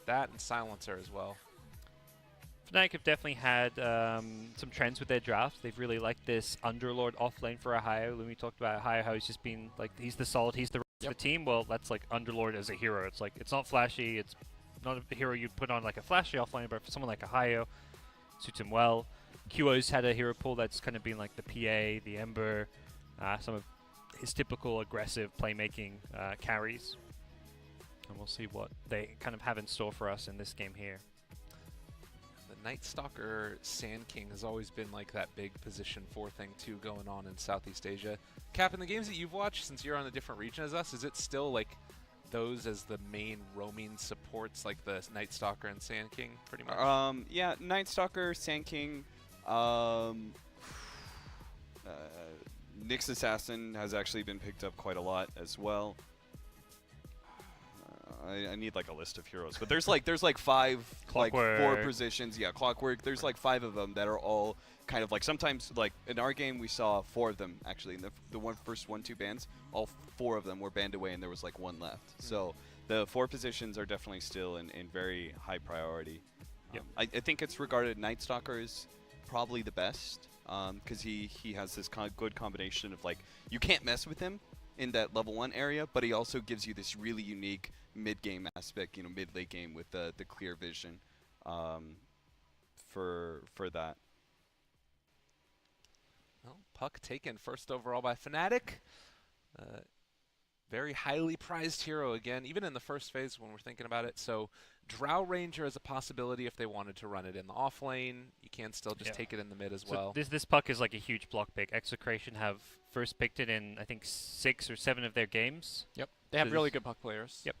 that and Silencer as well. Fnatic have definitely had some trends with their drafts. They've really liked this Underlord offlane for Ohio. When we talked about Ohio, how he's just been like, he's the solid, he's the rest of the team. Well, that's like Underlord as a hero. It's like, it's not flashy, it's not a hero you'd put on like a flashy offlane, but for someone like Ohio, suits him well. QO's had a hero pool that's kind of been like the PA, the Ember, some of his typical aggressive playmaking carries. And we'll see what they kind of have in store for us in this game here. The Night Stalker Sand King has always been like that big position 4 thing too going on in Southeast Asia. Cap, in the games that you've watched, since you're on a different region as us, is it still like those as the main roaming supports, like the Night Stalker and Sand King, pretty much? Yeah, Night Stalker, Sand King, Nyx Assassin has actually been picked up quite a lot as well. I need like a list of heroes, but there's like 5, like 4 positions. Yeah, Clockwork. There's like 5 of them that are all kind of like, sometimes like in our game we saw 4 of them actually. In the first 1-2 bans, all 4 of them were banned away, and there was like 1 left. So the 4 positions are definitely still in very high priority. Yep. I think it's regarded Night Stalker is probably the best because he has this good combination of like, you can't mess with him in that level 1 area, but he also gives you this really unique mid-game aspect, you know, mid-late game with the clear vision for that. Well, Puck taken first overall by Fnatic. Very highly prized hero again, even in the first phase when we're thinking about it. So Drow Ranger is a possibility if they wanted to run it in the off lane. You can still just take it in the mid as well. This Puck is like a huge block pick. Execration have first picked it in, I think, 6 or 7 of their games. Yep, they have really good Puck players. Yep.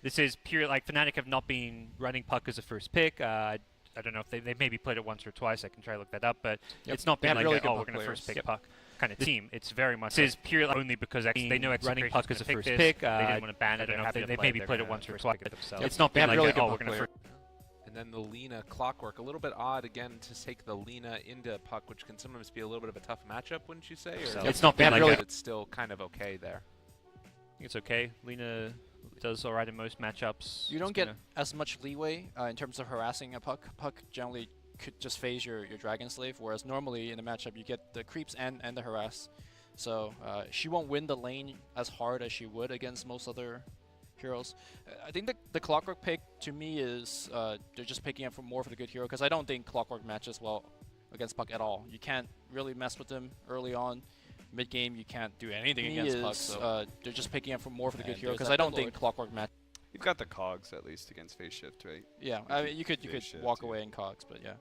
This is pure, like, Fnatic have not been running Puck as a first pick. I don't know if they maybe played it once or twice. I can try to look that up, but it's not been like, really we're going to first pick Puck kind of team. It's very much this is purely only because they know running Puck as a first pick. They didn't want to ban it. I don't know if they maybe played it once or twice. It's not been like, we're going to first. And then the Lina Clockwork, a little bit odd again to take the Lina into Puck, which can sometimes be a little bit of a tough matchup, wouldn't you say? Or it's not been like it's still kind of okay there. I think it's okay. Lina does all right in most matchups. You don't get as much leeway in terms of harassing a Puck. Puck generally could just phase your Dragon Slave, whereas normally in a matchup you get the creeps and the harass. So she won't win the lane as hard as she would against most other heroes. I think the Clockwork pick to me is they're just picking up more for the good hero, because I don't think Clockwork matches well against Puck at all. You can't really mess with him early on. Mid game you can't do anything against Puck, so they're just picking up more for the good hero, because I don't think Clockwork match. You've got the cogs at least against phase shift, right? Yeah, I mean, you could walk away in cogs, but yeah.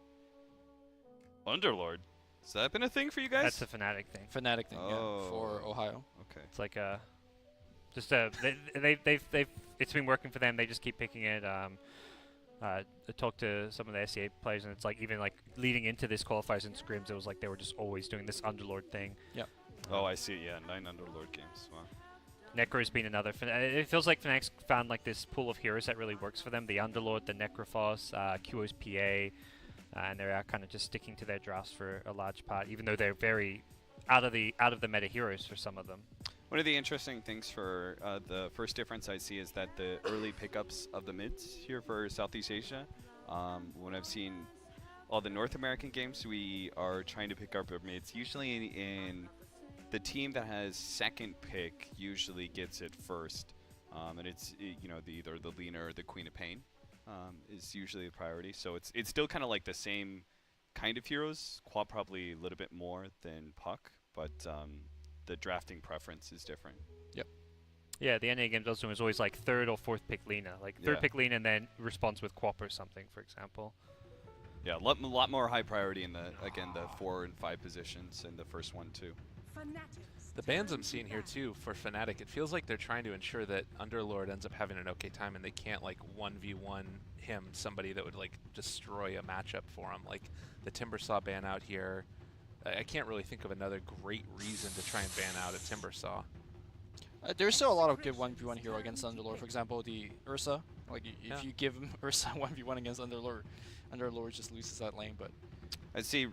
Underlord, has that been a thing for you guys? That's a Fnatic thing. Fnatic thing, yeah, for Ohio. Okay. It's like it's been working for them. They just keep picking it. I talked to some of the SCA players, and it's like even like leading into this qualifiers and scrims, it was like they were just always doing this Underlord thing. Yep. Oh, I see. Yeah, 9 Underlord games. Wow. Necro's been another. It feels like Fnatic's found like this pool of heroes that really works for them. The Underlord, the Necrophos, QO's PA, and they're kind of just sticking to their drafts for a large part, even though they're very out of the meta heroes for some of them. One of the interesting things for the first difference I see is that the early pickups of the mids here for Southeast Asia, when I've seen all the North American games, we are trying to pick up our mids. Usually in the team that has second pick usually gets it first, and it's either the Lina or the Queen of Pain is usually the priority. So it's still kind of like the same kind of heroes. Quad probably a little bit more than Puck, but the drafting preference is different. Yep. Yeah, the NA games also was always like 3rd or 4th pick Lina, like 3rd pick Lina and then response with Quap or something, for example. Yeah, a lot more high priority in the 4 and 5 positions in the first one too. The bans I'm seeing here too for Fnatic, it feels like they're trying to ensure that Underlord ends up having an okay time and they can't like 1v1 him, somebody that would like destroy a matchup for him. Like the Timbersaw ban out here. I can't really think of another great reason to try and ban out a Timbersaw. There's still a lot of good 1v1 hero against Underlord. For example, the Ursa. Like if you give him Ursa 1v1 against Underlord, Underlord just loses that lane. But I see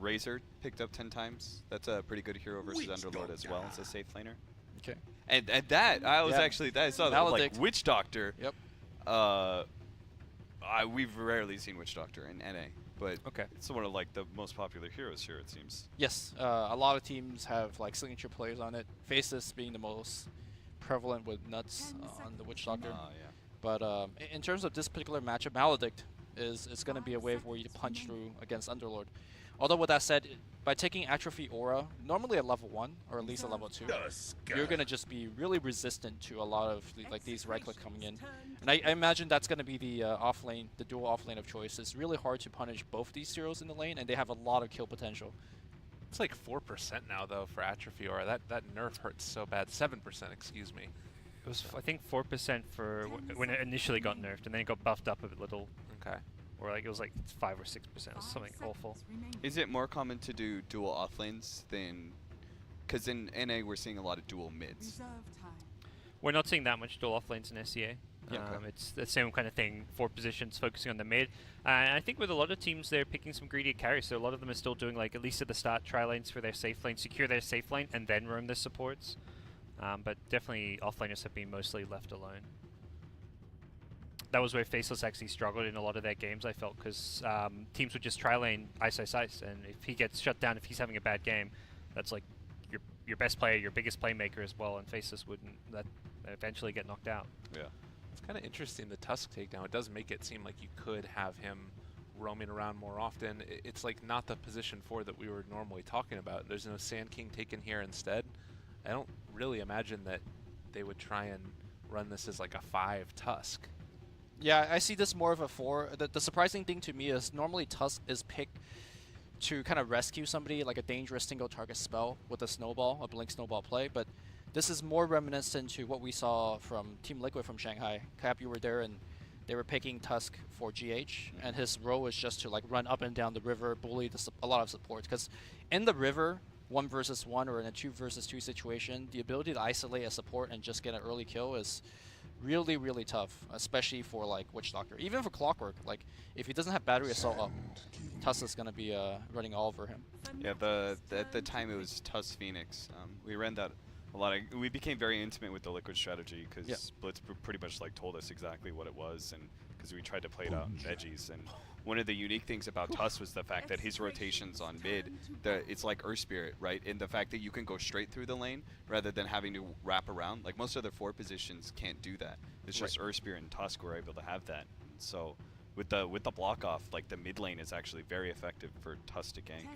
Razor picked up 10 times. That's a pretty good hero versus Underlord as well. It's a safe laner. Okay. And that I was actually I saw that like Witch Doctor. Yep. We've rarely seen Witch Doctor in NA, but Okay. it's one of like the most popular heroes here, it seems. Yes, a lot of teams have like signature players on it. Faceless being the most prevalent with Nuts on the Witch Doctor. Yeah. But in terms of this particular matchup, Maledict is going to be a wave where you punch through against Underlord. Although with that said, by taking Atrophy Aura, normally at level 1 or at least at level 2, you're going to just be really resistant to a lot of like these right click coming in. And I imagine that's going to be the off lane, the dual off lane of choice. It's really hard to punish both these heroes in the lane, and they have a lot of kill potential. It's like 4% now though for Atrophy Aura. That nerf hurts so bad. 7%, excuse me. It was, I think, 4% for when it initially got nerfed, and then it got buffed up a little. Okay. Or like it was like 5 or 6%. It was something awful. Is it more common to do dual off lanes than? Because in NA we're seeing a lot of dual mids. We're not seeing that much dual off lanes in SEA. Yeah. It's the same kind of thing. 4 positions focusing on the mid. And I think with a lot of teams, they're picking some greedy carries. So a lot of them are still doing like at least at the start try lanes for their safe lane, secure their safe lane, and then roam the supports. But definitely offlaners have been mostly left alone. That was where Faceless actually struggled in a lot of their games, I felt, because teams would just try lane ice, and if he gets shut down, if he's having a bad game, that's like your best player, your biggest playmaker as well, and Faceless wouldn't that eventually get knocked out. Yeah. It's kind of interesting, the Tusk takedown. It does make it seem like you could have him roaming around more often. It's like not the position 4 that we were normally talking about. There's no Sand King taken here instead. I don't really imagine that they would try and run this as like a 5 Tusk. Yeah, I see this more of a 4. The surprising thing to me is normally Tusk is picked to kind of rescue somebody, like a dangerous single target spell with a snowball, a blink snowball play, but this is more reminiscent to what we saw from Team Liquid from Shanghai. Cap, you were there, and they were picking Tusk for GH, and his role was just to like run up and down the river, bully a lot of support, because in the river, 1 versus 1 or in a 2 versus 2 situation, the ability to isolate a support and just get an early kill is really, really tough, especially for like Witch Doctor. Even for Clockwork, like if he doesn't have Battery Assault up, Tusk is gonna be running all over him. Yeah, at the time it was Tusk Phoenix. We ran that a lot. We became very intimate with the Liquid strategy because Blitz pretty much like told us exactly what it was, and because we tried to play it out in veggies. And one of the unique things about Tusk was the fact that his rotations on mid, it's like Earth Spirit, right? And the fact that you can go straight through the lane rather than having to wrap around. Like most other 4 positions can't do that. It's just Earth Spirit and Tusk were able to have that. So with the block off, like the mid lane is actually very effective for Tusk to gank.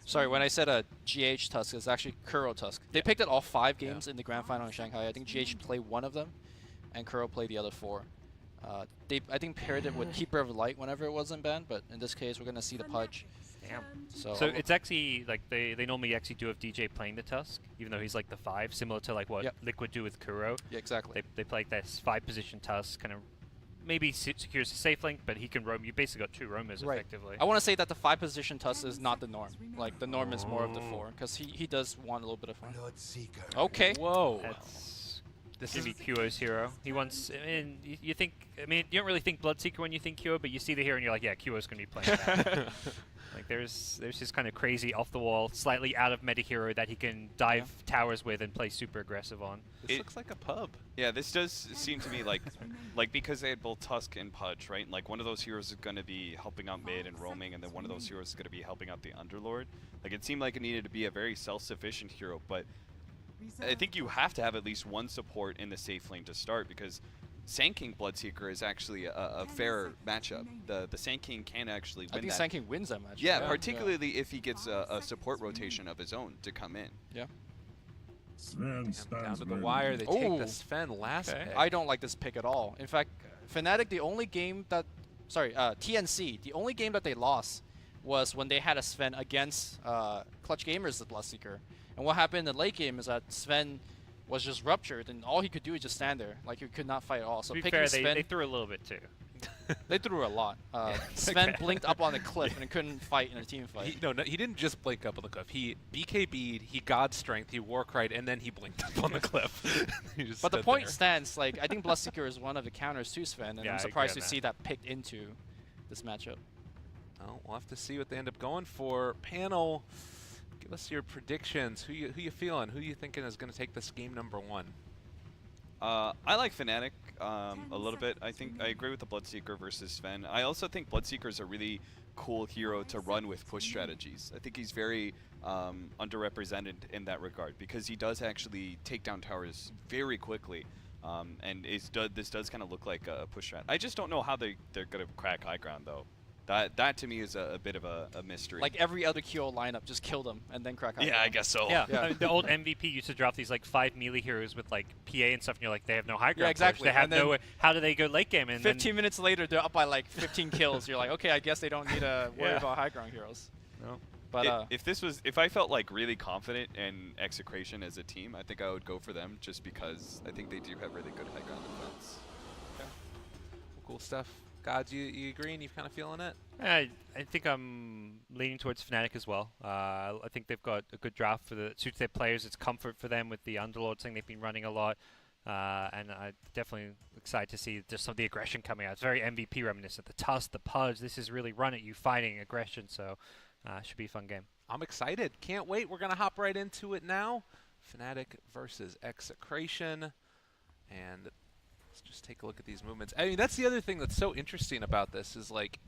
Sorry, when I said a GH Tusk, it's actually Kuro Tusk. They picked it all 5 games in the grand final in Shanghai. I think GH played 1 of them, and Kuro played the other 4. They, I think, paired it with Keeper of Light whenever it wasn't banned, but in this case, we're going to see the Pudge. Damn. So it's actually, like, they normally actually do have DJ playing the Tusk, even though he's like the 5, similar to like what Liquid do with Kuro. Yeah, exactly. They play like this 5-position Tusk, kind of maybe secures a safe link, but he can roam. You basically got 2 roamers effectively. I want to say that the 5-position Tusk is not the norm. Like, the norm is more of the 4, because he does want a little bit of fun. Okay. Whoa. This is QO's hero. He wants, you think, you don't really think Bloodseeker when you think QO, but you see the hero and you're like, yeah, QO's going to be playing that. Like, there's this kind of crazy off-the-wall, slightly out-of-meta hero that he can dive towers with and play super aggressive on. This looks like a pub. Yeah, this does seem to me like because they had both Tusk and Pudge, right? Like one of those heroes is going to be helping out mid and roaming, and then one of those heroes is going to be helping out the Underlord. Like it seemed like it needed to be a very self-sufficient hero, but I think you have to have at least 1 support in the safe lane to start, because Sand King Bloodseeker is actually a fair matchup. The Sand King can actually win that. I think Sand King wins that match. Yeah, particularly if he gets a support rotation of his own to come in. Yeah. Down to the wire, they take the Sven last pick. I don't like this pick at all. In fact, Fnatic, the only game that, TNC, the only game that they lost was when they had a Sven against Clutch Gamers, the Bloodseeker. And what happened in the late game is that Sven was just ruptured, and all he could do is just stand there. Like, he could not fight at all. So to be picking fair, Sven, they threw a little bit too. they threw a lot. Sven blinked up on the cliff and couldn't fight in a team fight. No, he didn't just blink up on the cliff. He BKB'd, he God Strength, he Warcried, and then he blinked up on the cliff. But the point stands. Like, I think Bloodseeker is one of the counters to Sven, and I'm surprised to see that picked into this matchup. Oh, we'll have to see what they end up going for. Panel, give us your predictions. Who you feeling? Who you thinking is going to take this game number 1? I like Fnatic a little bit. I think I agree with the Bloodseeker versus Sven. I also think Bloodseeker is a really cool hero to run with push strategies. I think he's very underrepresented in that regard because he does actually take down towers very quickly. And this does kind of look like a push strat. I just don't know how they're going to crack high ground, though. That to me is a bit of a mystery. Like every other QO lineup, just kill them and then crack high yeah, ground. I guess so. Yeah, Yeah. I mean, the old MVP used to drop these like 5 melee heroes with like PA and stuff, and you're like, they have no high ground. exactly. Push. They have And then no way. How do they go late game? And 15 minutes later, they're up by like 15 kills. You're like, okay, I guess they don't need to worry Yeah. about high ground heroes. No. But If I felt like really confident in Execration as a team, I think I would go for them just because I think they do have really good high ground defense. Cool stuff. Gods, you agreeing? You kind of feeling it? I think I'm leaning towards Fnatic as well. I think they've got a good draft for the suits their players. It's comfort for them with the Underlord thing they've been running a lot. And I'm definitely excited to see just some of the aggression coming out. It's very MVP reminiscent. The Tusk, the Pudge, this is really run at you fighting aggression. So should be a fun game. I'm excited. Can't wait. We're going to hop right into it now. Fnatic versus Execration. And let's just take a look at these movements. I mean, that's the other thing that's so interesting about this is, like,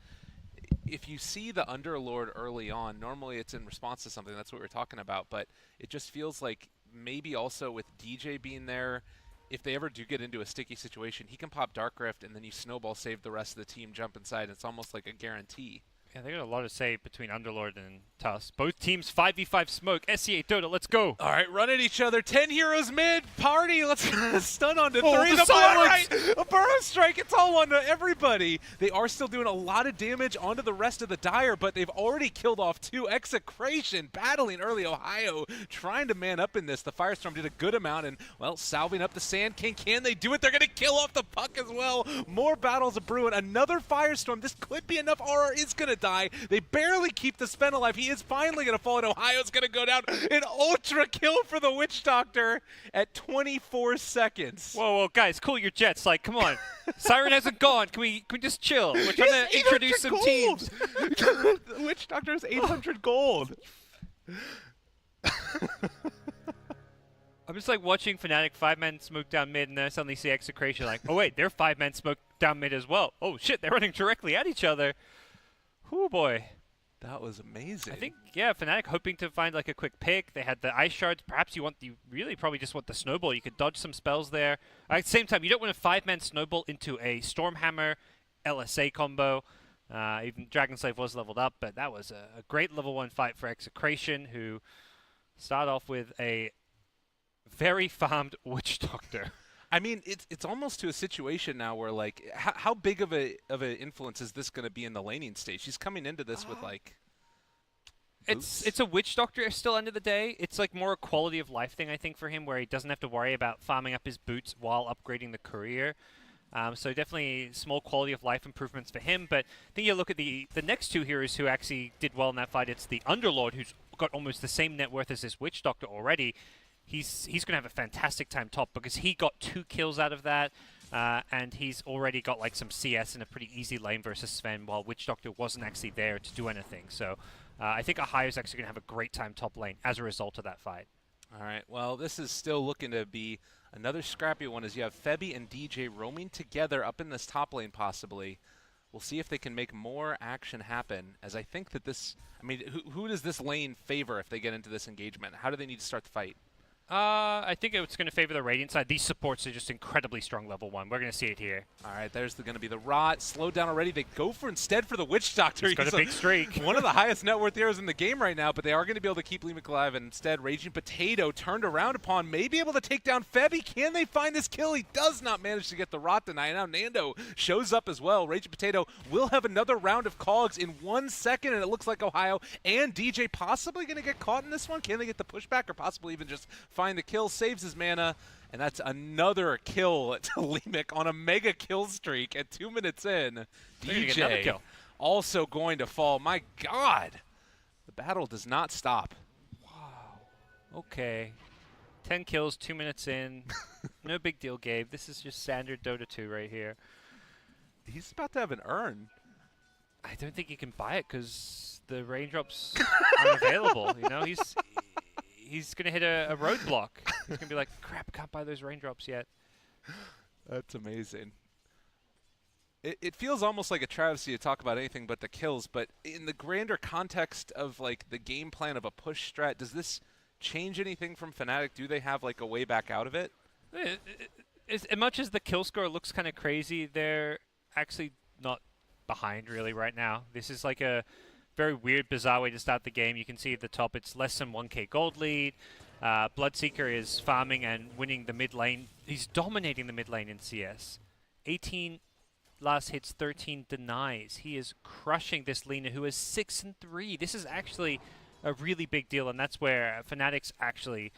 if you see the Underlord early on, normally it's in response to something. That's what we're talking about. But it just feels like maybe also with DJ being there, if they ever do get into a sticky situation, he can pop Dark Rift, and then you snowball save the rest of the team, jump inside. It's almost like a guarantee. Yeah, they got a lot to say between Underlord and Tusk. Both teams 5v5 smoke. SCA DOTA, let's go. All right, run at each other. 10 heroes mid. Party. Let's stun onto Oh, 3. the silence! Right. A burrow strike. It's all onto everybody. They are still doing a lot of damage onto the rest of the Dire, but they've already killed off 2. Execration battling early Ohio, trying to man up in this. The Firestorm did a good amount, and, well, salving up the Sand King. Can they do it? They're going to kill off the Puck as well. More battles are brewing. Another Firestorm. This could be enough. RR is going to die. They barely keep the Sven alive. He is finally going to fall, and Ohio's going to go down. An ultra kill for the Witch Doctor at 24 seconds. Whoa, guys, cool your jets. Like, come on. Siren hasn't gone. Can we just chill? We're trying to introduce some teams. The Witch Doctor is 800 gold. I'm just like watching Fnatic 5-man smoke down mid, and then I suddenly see Execration like, oh wait, they're 5-man smoke down mid as well. Oh shit, they're running directly at each other. Whoo boy. That was amazing. I think, yeah, Fnatic hoping to find like a quick pick. They had the ice shards. Perhaps you really probably just want the snowball. You could dodge some spells there. At the same time, you don't want a 5-man snowball into a Stormhammer LSA combo. Even Dragonslave was leveled up, but that was a great level 1 fight for Execration, who start off with a very farmed Witch Doctor. I mean, it's almost to a situation now where, like, how big of a influence is this going to be in the laning stage? She's coming into this with, like, It's a Witch Doctor still, end of the day. It's like more a quality of life thing, I think, for him, where he doesn't have to worry about farming up his boots while upgrading the career. So definitely small quality of life improvements for him. But I think you look at the next 2 heroes who actually did well in that fight. It's the Underlord, who's got almost the same net worth as this Witch Doctor already. He's going to have a fantastic time top because he got 2 kills out of that, and he's already got like some CS in a pretty easy lane versus Sven, while Witch Doctor wasn't actually there to do anything. So I think Ohio's actually going to have a great time top lane as a result of that fight. All right, well, this is still looking to be another scrappy one as you have Febby and DJ roaming together up in this top lane possibly. We'll see if they can make more action happen, as I think that this, I mean, who does this lane favor if they get into this engagement? How do they need to start the fight? I think it's going to favor the Radiant side. These supports are just incredibly strong level 1. We're going to see it here. All right, there's going to be the Rot. Slowed down already. They go for instead for the Witch Doctor. He's got a big streak. One of the highest net worth heroes in the game right now, but they are going to be able to keep Leemic alive. And instead, Raging Potato turned around upon, may be able to take down Febby. Can they find this kill? He does not manage to get the Rot denied. Now Nando shows up as well. Raging Potato will have another round of cogs in 1 second, and it looks like Ohio and DJ possibly going to get caught in this one. Can they get the pushback or possibly even just find the kill? Saves his mana, and that's another kill to Leemic on a mega kill streak at 2 minutes in. DJ kill. also going to fall. My God, the battle does not stop. Okay. 10 kills, 2 minutes in. No big deal, Gabe. This is just standard Dota 2 right here. He's about to have an urn. I don't think you can buy it because the raindrops aren't available. You know, he's going to hit a roadblock. He's going to be like, crap, can't buy those raindrops yet. That's amazing. It feels almost like a travesty to talk about anything but the kills, but in the grander context of like the game plan of a push strat, does this change anything from Fnatic? Do they have like a way back out of it? As much as the kill score looks kind of crazy, they're actually not behind really right now. This is like a very weird, bizarre way to start the game. You can see at the top it's less than 1k gold lead. Bloodseeker is farming and winning the mid lane. He's dominating the mid lane in CS. 18 last hits, 13 denies. He is crushing this Lina, who is 6-3. This is actually a really big deal, and that's where Fnatic's actually...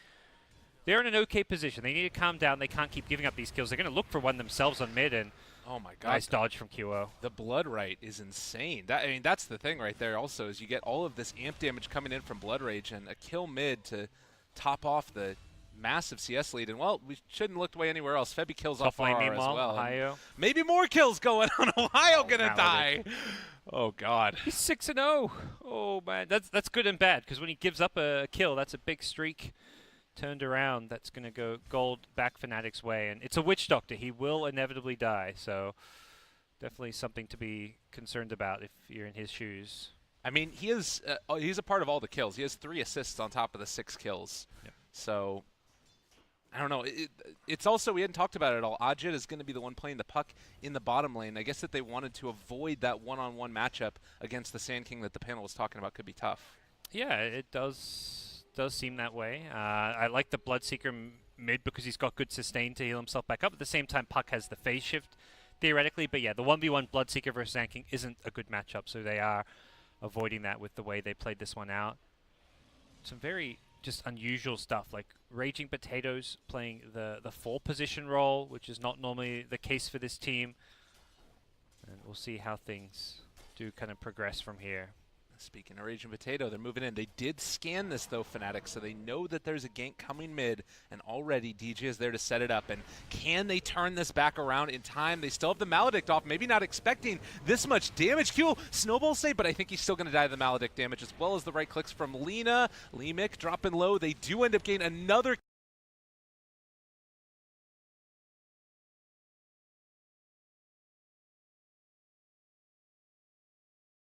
They're in an okay position. They need to calm down. They can't keep giving up these kills. They're going to look for one themselves on mid, and oh my god, nice dodge from QO. The blood rate is insane. I mean, that's the thing right there also, is you get all of this amp damage coming in from Blood Rage and a kill mid to top off the massive CS lead. And, well, we shouldn't look away anywhere else. Febby kills off lane, RR as meanwhile, well. Ohio. Maybe more kills going on. Ohio gonna Maledict. die. Oh, God. He's 6-0. Oh, man. That's good and bad, because when he gives up a kill, that's a big streak turned around. That's going to go gold back Fnatic's way. And it's a Witch Doctor. He will inevitably die, so definitely something to be concerned about if you're in his shoes. I mean, he's a part of all the kills. He has 3 assists on top of the 6 kills. Yep. So, I don't know. It's also, we hadn't talked about it at all. Ajit is going to be the one playing the puck in the bottom lane. I guess that they wanted to avoid that one-on-one matchup against the Sand King that the panel was talking about could be tough. Yeah, it does seem that way. I like the Bloodseeker mid because he's got good sustain to heal himself back up. At the same time, Puck has the phase shift, theoretically. But yeah, the 1v1 Bloodseeker versus Sand King isn't a good matchup, so they are avoiding that with the way they played this one out. Some very just unusual stuff, like Raging Potatoes playing the 4 position role, which is not normally the case for this team. And we'll see how things do kind of progress from here. Speaking of Raging Potato, they're moving in. They did scan this, though, Fnatic, so they know that there's a gank coming mid, and already DJ is there to set it up. And can they turn this back around in time? They still have the Maledict off, maybe not expecting this much damage. Q, Snowball save, but I think he's still going to die to the Maledict damage, as well as the right clicks from Lina. Leemic dropping low. They do end up getting another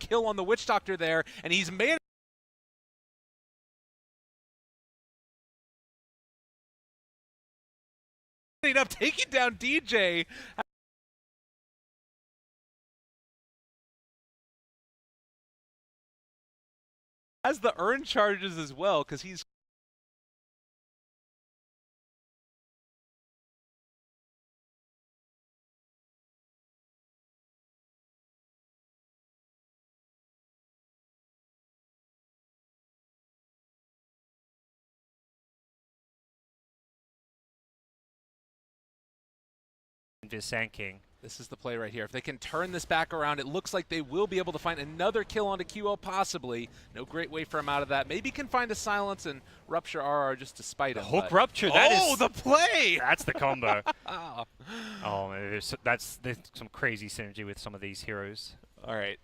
kill on the Witch Doctor there, and he's made up, taking down DJ. Has the earn charges as well, because he's Sand King. This is the play right here. If they can turn this back around, it looks like they will be able to find another kill onto QO, possibly. No great way for him out of that. Maybe can find a silence and rupture RR just to spite him. Hook rupture. That is the play! That's the combo. Oh, man, there's some crazy synergy with some of these heroes. All right.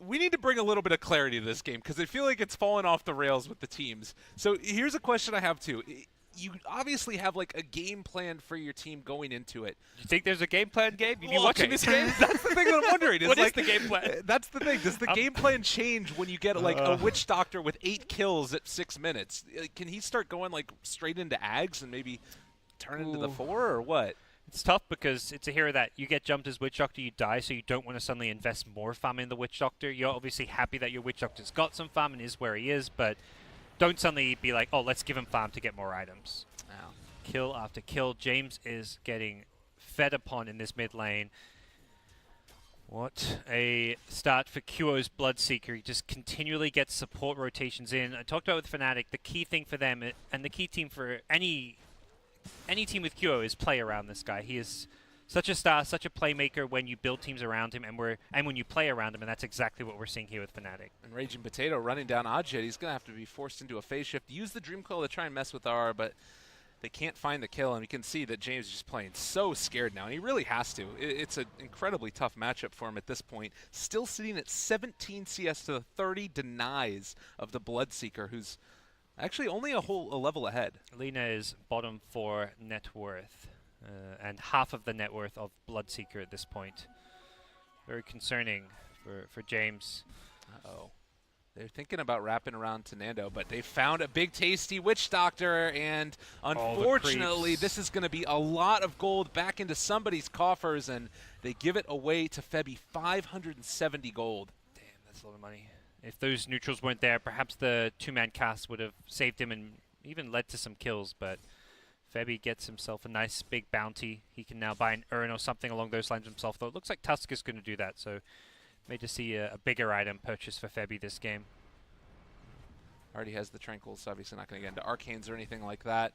We need to bring a little bit of clarity to this game because I feel like it's fallen off the rails with the teams. So here's a question I have too. You obviously have like a game plan for your team going into it. You think there's a game plan, Gabe? You watching this game? That's the thing that I'm wondering. What like, is the game plan? That's the thing. Does the game plan change when you get like a Witch Doctor with 8 kills at 6 minutes? Can he start going like straight into Ags and maybe turn into the 4 or what? It's tough because it's a hero that you get jumped as Witch Doctor, you die, so you don't want to suddenly invest more farm in the Witch Doctor. You're obviously happy that your Witch Doctor's got some farm and is where he is, but don't suddenly be like, oh, let's give him farm to get more items. Wow. Kill after kill. James is getting fed upon in this mid lane. What a start for QO's Bloodseeker. He just continually gets support rotations in. I talked about with Fnatic, the key thing for them, and the key team for any team with QO, is play around this guy. He is such a star, such a playmaker when you build teams around him, and when you play around him, and that's exactly what we're seeing here with Fnatic. And Raging Potato running down Ajit. He's going to have to be forced into a phase shift. Use the Dream Coil to try and mess with R, but they can't find the kill, and you can see that James is just playing so scared now, and he really has to. It's an incredibly tough matchup for him at this point. Still sitting at 17 CS to the 30 denies of the Bloodseeker, who's actually only a level ahead. Lina is bottom 4 net worth. and half of the net worth of Bloodseeker at this point. Very concerning for James. Uh-oh. They're thinking about wrapping around to Nando, but they found a big tasty Witch Doctor, and unfortunately this is going to be a lot of gold back into somebody's coffers, and they give it away to Febby. 570 gold. Damn, that's a lot of money. If those neutrals weren't there, perhaps the two-man cast would have saved him and even led to some kills, but Febby gets himself a nice big bounty. He can now buy an urn or something along those lines himself, though it looks like Tusk is going to do that, so may just see a bigger item purchased for Febby this game. Already has the Tranquils, so obviously not going to get into Arcanes or anything like that.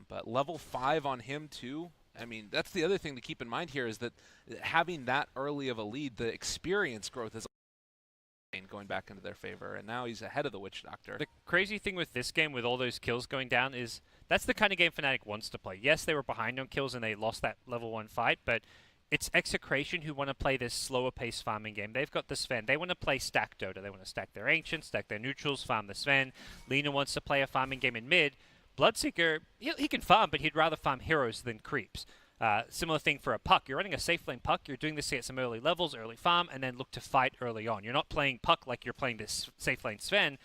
But level 5 on him too. I mean, that's the other thing to keep in mind here is that having that early of a lead, the experience growth is going back into their favor, and now he's ahead of the Witch Doctor. The crazy thing with this game, with all those kills going down, is that's the kind of game Fnatic wants to play. Yes, they were behind on kills and they lost that level 1 fight, but it's Execration who want to play this slower pace farming game. They've got the Sven. They want to play stack Dota. They want to stack their Ancients, stack their neutrals, farm the Sven. Lina wants to play a farming game in mid. Bloodseeker, he can farm, but he'd rather farm heroes than creeps. Similar thing for a Puck. You're running a safe lane Puck. You're doing this to get some early levels, early farm, and then look to fight early on. You're not playing Puck like you're playing this safe lane Sven.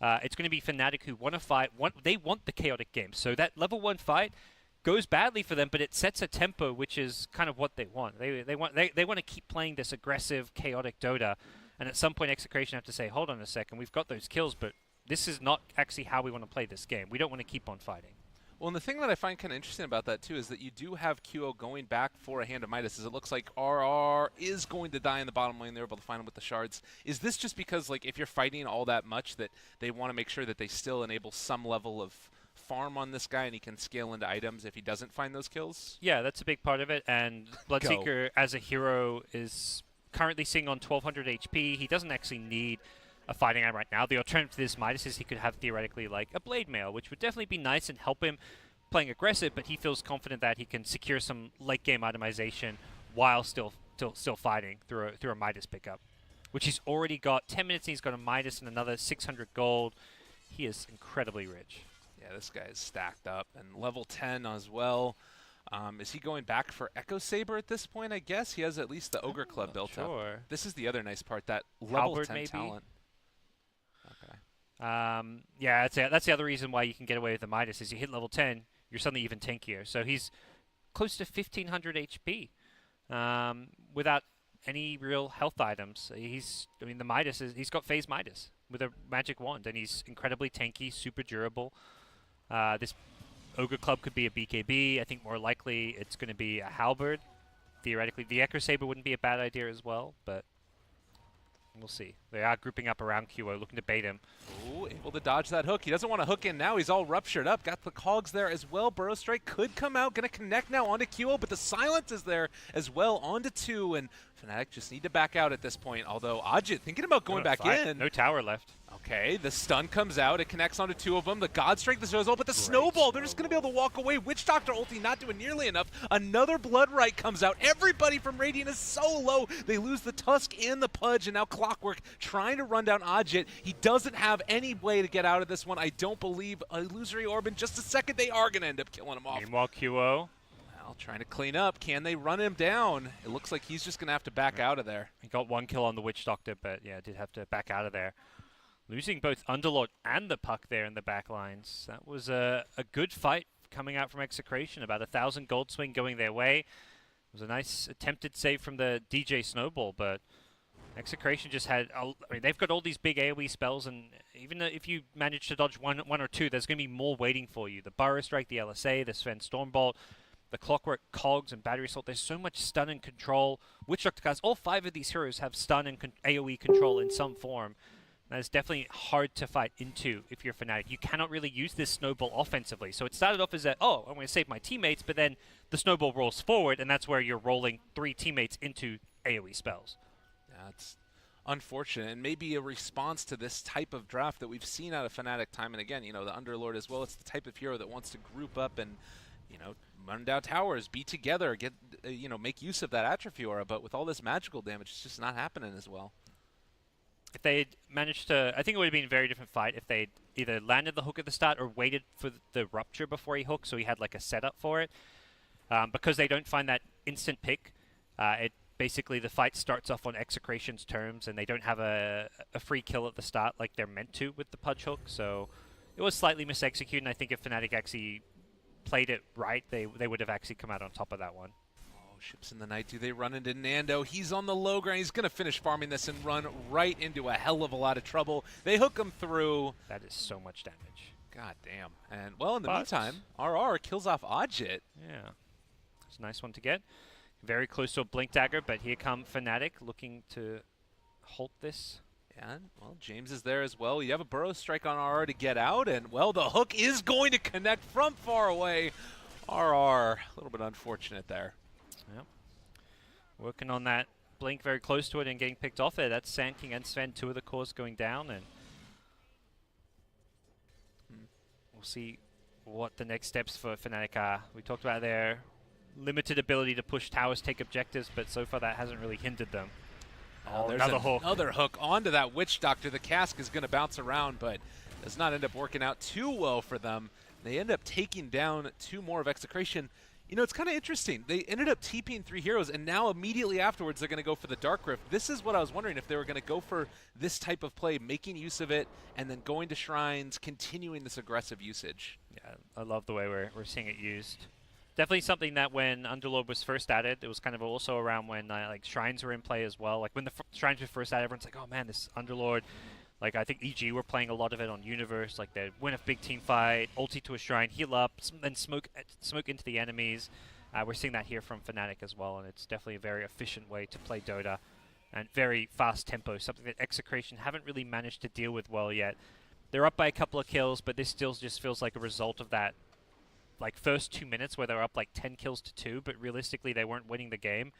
It's going to be Fnatic who want to fight. They want the chaotic game. So that level 1 fight goes badly for them, but it sets a tempo, which is kind of what they want. They want to keep playing this aggressive, chaotic Dota, and at some point, Execration have to say, "Hold on a second, we've got those kills, but this is not actually how we want to play this game. We don't want to keep on fighting." Well, and the thing that I find kind of interesting about that too is that you do have QO going back for a hand of Midas, as it looks like RR is going to die in the bottom lane. They're able to find him with the shards. Is this just because, like, if you're fighting all that much, that they want to make sure that they still enable some level of farm on this guy and he can scale into items if he doesn't find those kills? Yeah, that's a big part of it, and Bloodseeker as a hero is currently sitting on 1200 HP. He doesn't actually need a fighting item right now. The alternative to this Midas is he could have theoretically like a Blade Mail, which would definitely be nice and help him playing aggressive, but he feels confident that he can secure some late game itemization while still fighting through a Midas pickup, which he's already got 10 minutes and he's got a Midas and another 600 gold. He is incredibly rich. Yeah, this guy is stacked up, and level 10 as well. Is he going back for Echo Saber at this point, I guess? He has at least the Ogre Club built up. This is the other nice part, that level Halberd 10 maybe? talent. Okay. Yeah, that's the other reason why you can get away with the Midas is you hit level 10, you're suddenly even tankier. So he's close to 1500 HP without any real health items. The Midas he's got Phase Midas with a magic wand, and he's incredibly tanky, super durable. This Ogre Club could be a BKB. I think more likely it's going to be a Halberd. Theoretically, the Echo Saber wouldn't be a bad idea as well, but we'll see. They are grouping up around QO, looking to bait him. Ooh, able to dodge that hook. He doesn't want to hook in now. He's all ruptured up. Got the cogs there as well. Burrow Strike could come out. Going to connect now onto QO, but the silence is there as well onto 2, and Fnatic just need to back out at this point, although Ajit thinking about going back in. No tower left. Okay, the stun comes out. It connects onto 2 of them. The God Strike, the Zozo, but the snowball, they're just going to be able to walk away. Witch Doctor ulti not doing nearly enough. Another Blood Right comes out. Everybody from Radiant is so low. They lose the Tusk and the Pudge, and now Clockwork trying to run down Ajit. He doesn't have any way to get out of this one. I don't believe Illusory Orb in just a second. They are going to end up killing him off. Meanwhile, QO. Well, trying to clean up. Can they run him down? It looks like he's just going to have to back out of there. He got 1 kill on the Witch Doctor, but yeah, did have to back out of there. Losing both Underlord and the Puck there in the back lines. That was a good fight coming out from Execration. About 1,000 gold swing going their way. It was a nice attempted save from the DJ Snowball, but Execration just had... they've got all these big AoE spells, and even if you manage to dodge one or two, there's going to be more waiting for you. The Burrow Strike, the LSA, the Sven Stormbolt, the Clockwork, Cogs, and Battery Assault. There's so much stun and control. Witch Doctor guys, all 5 of these heroes have stun and AoE control in some form. That is definitely hard to fight into if you're Fnatic. You cannot really use this snowball offensively. So it started off as I'm going to save my teammates, but then the snowball rolls forward, and that's where you're rolling 3 teammates into AoE spells. Yeah, it's unfortunate, and maybe a response to this type of draft that we've seen out of Fnatic time and again. You know, the Underlord as well. It's the type of hero that wants to group up and, you know, run down towers, be together, get, make use of that Atrophy Aura. But with all this magical damage, it's just not happening as well. If they'd managed to, I think it would have been a very different fight if they'd either landed the hook at the start or waited for the rupture before he hooked, so he had like a setup for it. Because they don't find that instant pick, it basically the fight starts off on Execration's terms, and they don't have a free kill at the start like they're meant to with the Pudge Hook. So it was slightly misexecuted, and I think if Fnatic actually played it right, they would have actually come out on top of that one. Oh, ships in the night. Do they run into Nando? He's on the low ground. He's going to finish farming this and run right into a hell of a lot of trouble. They hook him through. That is so much damage. God damn. And, well, in the But meantime, RR kills off Odjit. Yeah. It's a nice one to get. Very close to a Blink Dagger, but here come Fnatic looking to halt this. And, well, James is there as well. You have a Burrow Strike on RR to get out, and, well, the hook is going to connect from far away. RR, a little bit unfortunate there. Yep. Working on that Blink very close to it and getting picked off there. That's Sand King and Sven, 2 of the cores going down, and we'll see what the next steps for Fnatic are. We talked about their limited ability to push towers, take objectives, but so far that hasn't really hindered them. Oh, there's another hook. Another hook onto that Witch Doctor. The cask is going to bounce around, but does not end up working out too well for them. They end up taking down 2 more of Execration. You know, it's kind of interesting. They ended up TPing 3 heroes, and now immediately afterwards they're going to go for the Dark Rift. This is what I was wondering, if they were going to go for this type of play, making use of it, and then going to shrines, continuing this aggressive usage. Yeah, I love the way we're seeing it used. Definitely something that when Underlord was first added, it was kind of also around when like shrines were in play as well. Like when the shrines were first added, everyone's like, oh man, this Underlord. Like I think EG were playing a lot of it on Universe. Like they'd win a big team fight, ulti to a shrine, heal up, then smoke into the enemies. We're seeing that here from Fnatic as well, and it's definitely a very efficient way to play Dota. And very fast tempo, something that Execration haven't really managed to deal with well yet. They're up by a couple of kills, but this still just feels like a result of that like first 2 minutes where they were up like 10 kills to 2, but realistically they weren't winning the game.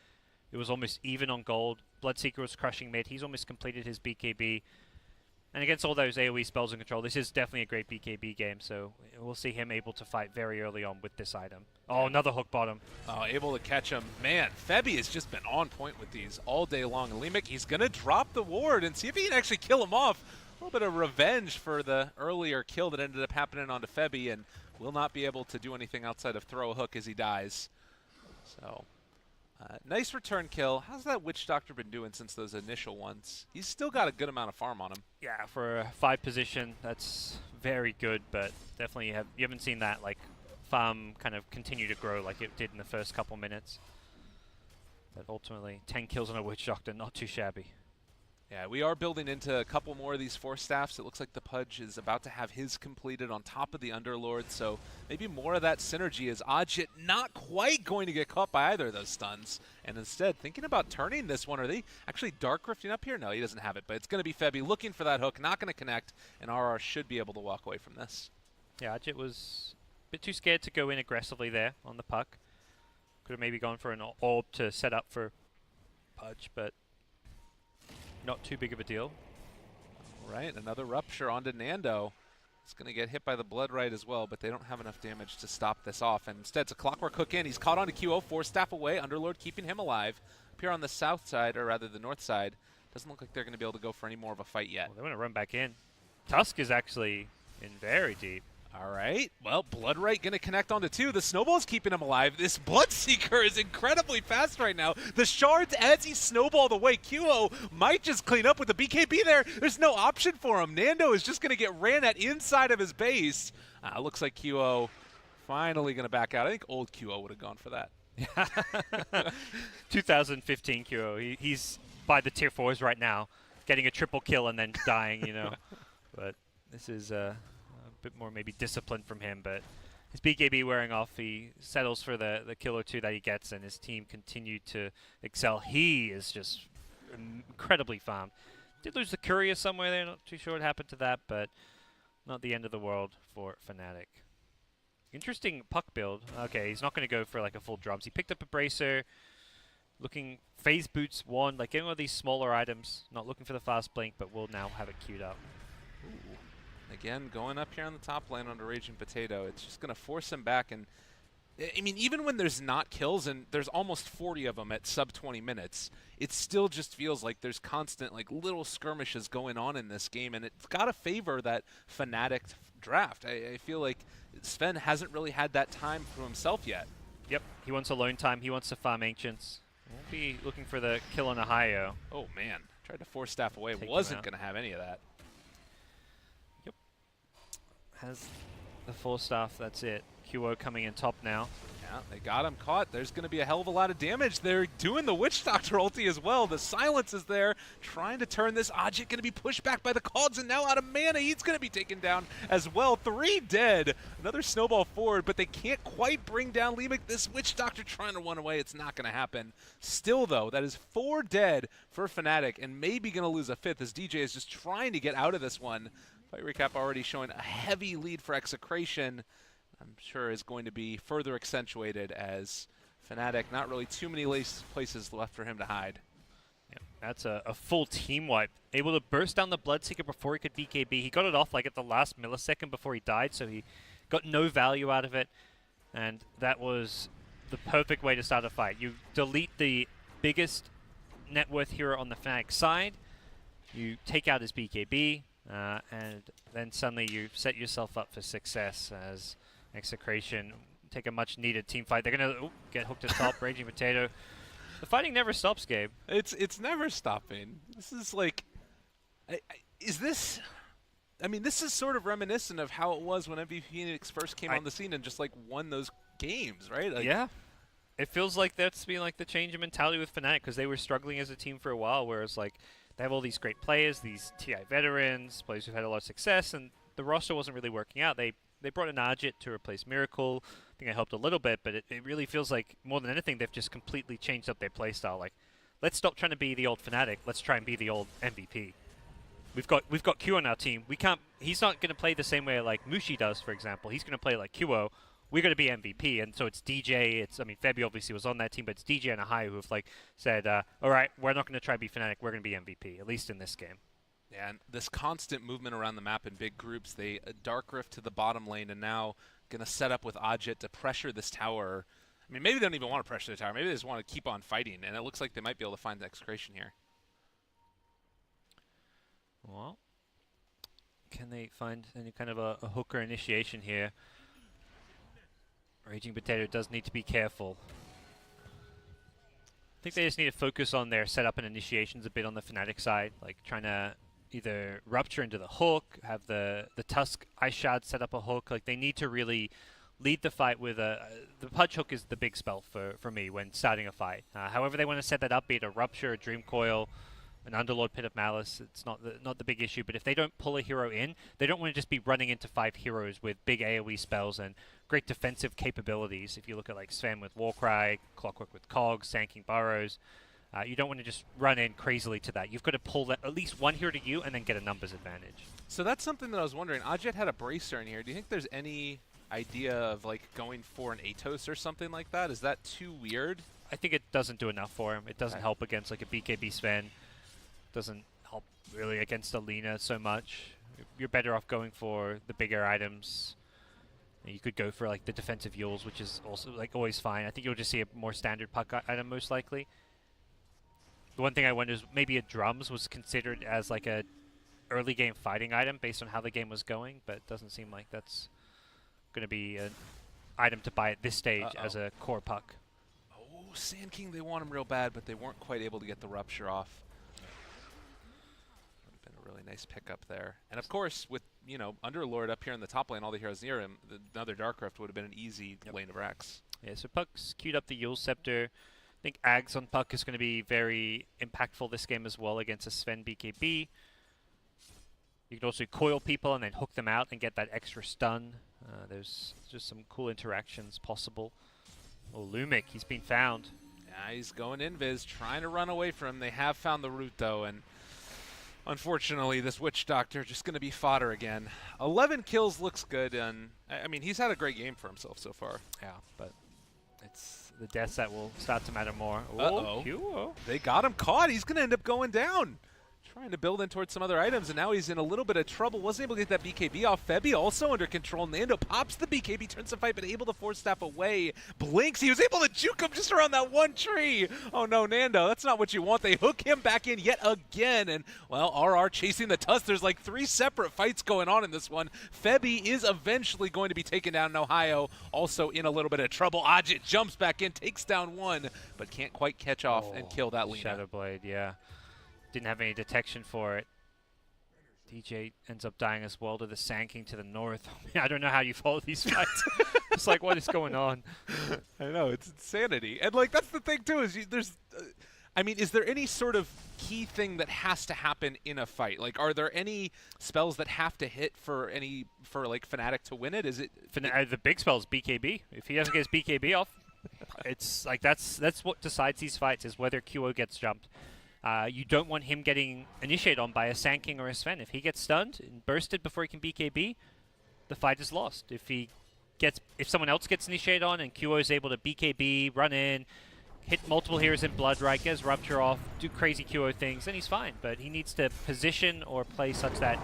It was almost even on gold. Bloodseeker was crushing mid. He's almost completed his BKB. And against all those AoE spells and control, this is definitely a great BKB game, so we'll see him able to fight very early on with this item. Oh, another hook bottom. Oh, able to catch him. Man, Febby has just been on point with these all day long. Lemic, he's going to drop the ward and see if he can actually kill him off. A little bit of revenge for the earlier kill that ended up happening onto Febby, and will not be able to do anything outside of throw a hook as he dies. So, nice return kill. How's that Witch Doctor been doing since those initial ones? He's still got a good amount of farm on him. Yeah, for a 5 position, that's very good, but definitely you haven't seen that like farm kind of continue to grow like it did in the first couple minutes. But ultimately, 10 kills on a Witch Doctor, not too shabby. Yeah, we are building into a couple more of these Force Staffs. It looks like the Pudge is about to have his completed on top of the Underlord, so maybe more of that synergy is Odjit not quite going to get caught by either of those stuns. And instead, thinking about turning this one. Are they actually Dark Rifting up here? No, he doesn't have it, but it's going to be Febby looking for that hook, not going to connect, and RR should be able to walk away from this. Yeah, Odjit was a bit too scared to go in aggressively there on the puck. Could have maybe gone for an orb to set up for Pudge, but not too big of a deal. All right, another rupture onto Nando. It's going to get hit by the Blood Right as well, but they don't have enough damage to stop this off. And instead, it's a Clockwork Hook in. He's caught onto QO, 4 staff away. Underlord keeping him alive. Up here on the south side, or rather the north side, doesn't look like they're going to be able to go for any more of a fight yet. Well, they want to run back in. Tusk is actually in very deep. All right, well, Blood Right going to connect onto 2. The Snowball's keeping him alive. This Bloodseeker is incredibly fast right now. The shards, as he snowballed away, QO might just clean up with the BKB there. There's no option for him. Nando is just going to get ran at inside of his base. Looks like QO finally going to back out. I think old QO would have gone for that. 2015 QO. He's by the tier 4s right now, getting a triple kill and then dying, you know. But this is a bit more maybe discipline from him, but his BKB wearing off, he settles for the kill or 2 that he gets, and his team continued to excel. He is just incredibly farmed. Did lose the Courier somewhere there, not too sure what happened to that, but not the end of the world for Fnatic. Interesting puck build. Okay, he's not going to go for like a full drums. He picked up a Bracer, looking phase boots 1, like getting one of these smaller items, not looking for the fast blink, but will now have it queued up. Ooh. Again, going up here on the top lane on a Raging Potato, it's just going to force him back. And I mean, even when there's not kills, and there's almost 40 of them at sub 20 minutes, it still just feels like there's constant like little skirmishes going on in this game, and it's got to favor that Fnatic draft. I feel like Sven hasn't really had that time for himself yet. Yep, he wants alone time. He wants to farm Ancients. Won't be looking for the kill on Ohio. Oh man, tried to force staff away. Take him Wasn't out. going to have any of that. Yep. Has the 4-staff, that's it. QO coming in top now. Yeah, they got him caught. There's going to be a hell of a lot of damage. They're doing the Witch Doctor ulti as well. The silence is there, trying to turn this. Ajit going to be pushed back by the Cogs, and now out of mana, he's going to be taken down as well. 3 dead. Another snowball forward, but they can't quite bring down Leemic. This Witch Doctor trying to run away. It's not going to happen. Still, though, that is 4 dead for Fnatic, and maybe going to lose a 5th as DJ is just trying to get out of this one. Fight recap already showing a heavy lead for Execration. I'm sure is going to be further accentuated as Fnatic, not really too many places left for him to hide. Yep. That's a full team wipe. Able to burst down the Bloodseeker before he could BKB. He got it off like at the last millisecond before he died, so he got no value out of it. And that was the perfect way to start a fight. You delete the biggest net worth hero on the Fnatic side, you take out his BKB, and then suddenly you set yourself up for success as Execration take a much needed team fight. They're going to get hooked at top, Raging Potato. The fighting never stops, Gabe. It's never stopping. This is like, is this? I mean, this is sort of reminiscent of how it was when MVP Phoenix first came on the scene and just like won those games, right? Like, yeah. It feels like that's been like the change in mentality with Fnatic because they were struggling as a team for a while, whereas like they have all these great players, these TI veterans, players who've had a lot of success, and the roster wasn't really working out. They brought in Ajit to replace Miracle. I think it helped a little bit, but it really feels like more than anything they've just completely changed up their playstyle. Like, let's stop trying to be the old Fnatic. Let's try and be the old MVP. We've got Q on our team. We can't. He's not going to play the same way like Mushi does, for example. He's going to play like QO. We're going to be MVP, and so it's DJ. Febby obviously was on that team, but it's DJ and Ahai who have like said, all right, we're not going to try to be Fnatic. We're going to be MVP, at least in this game. Yeah, and this constant movement around the map in big groups, they Dark Rift to the bottom lane, and now going to set up with Ajit to pressure this tower. I mean, maybe they don't even want to pressure the tower. Maybe they just want to keep on fighting, and it looks like they might be able to find the Execration here. Well, can they find any kind of a hooker initiation here? Raging Potato does need to be careful. I think they just need to focus on their setup and initiations a bit on the Fnatic side, like trying to either rupture into the hook, have the Tusk Ice Shard set up a hook. Like they need to really lead the fight with the Pudge Hook is the big spell for me when starting a fight. However they want to set that up, be it a Rupture, a Dream Coil, an Underlord Pit of Malice, it's not the big issue. But if they don't pull a hero in, they don't want to just be running into 5 heroes with big AoE spells and great defensive capabilities. If you look at like Sven with Warcry, Clockwork with Cogs, Sanking Burrows, you don't want to just run in crazily to that. You've got to pull that at least one hero to you and then get a numbers advantage. So that's something that I was wondering. Ajit had a Bracer in here. Do you think there's any idea of like going for an Atos or something like that? Is that too weird? I think it doesn't do enough for him. It doesn't help against like a BKB Sven. Doesn't help really against Alina so much. You're better off going for the bigger items. You could go for like the defensive Yules, which is also like always fine. I think you'll just see a more standard puck item most likely. The one thing I wonder is maybe a Drums was considered as like a early game fighting item based on how the game was going, but it doesn't seem like that's going to be an item to buy at this stage as a core puck. Oh, Sand King, they want him real bad, but they weren't quite able to get the Rupture off. Would have been a really nice pickup there. And of course, with Underlord up here in the top lane, all the heroes near him, another Dark Rift would have been an easy lane of Rex. Yeah, so Puck's queued up the Yule Scepter. I think Ags on Puck is going to be very impactful this game as well against a Sven BKB. You can also coil people and then hook them out and get that extra stun. There's just some cool interactions possible. Oh, Lumic, he's been found. Yeah, he's going invis, trying to run away from him. They have found the route, though, and unfortunately, this Witch Doctor just going to be fodder again. 11 kills looks good, and I mean, he's had a great game for himself so far. Yeah, but it's the deaths that will start to matter more. Uh-oh. QO. They got him caught. He's going to end up going down. trying to build in towards some other items, and now he's in a little bit of trouble. Wasn't able to get that BKB off. Febby also under control. Nando pops the BKB, turns the fight, but able to force staff away. Blinks. He was able to juke him just around that one tree. Oh no, Nando, that's not what you want. They hook him back in yet again, and well, RR chasing the Tusk. There's like 3 separate fights going on in this one. Febby is eventually going to be taken down in Ohio, also in a little bit of trouble. Ajit jumps back in, takes down one, but can't quite catch off and kill that Lina. Shadow Blade, yeah. Didn't have any detection for it. DJ ends up dying as well to the Sand King to the north. I don't know how you follow these fights. It's like, what is going on? I know, it's insanity. And like, that's the thing too, is there's, I mean, is there any sort of key thing that has to happen in a fight? Like, are there any spells that have to hit for like Fnatic to win it? Is it the big spell is BKB. If he doesn't get his BKB off, it's like that's what decides these fights, is whether QO gets jumped. You don't want him getting initiated on by a Sand King or a Sven. If he gets stunned and bursted before he can BKB, the fight is lost. If someone else gets initiated on and QO is able to BKB, run in, hit multiple heroes in Blood Right, get his Rupture off, do crazy QO things, then he's fine. But he needs to position or play such that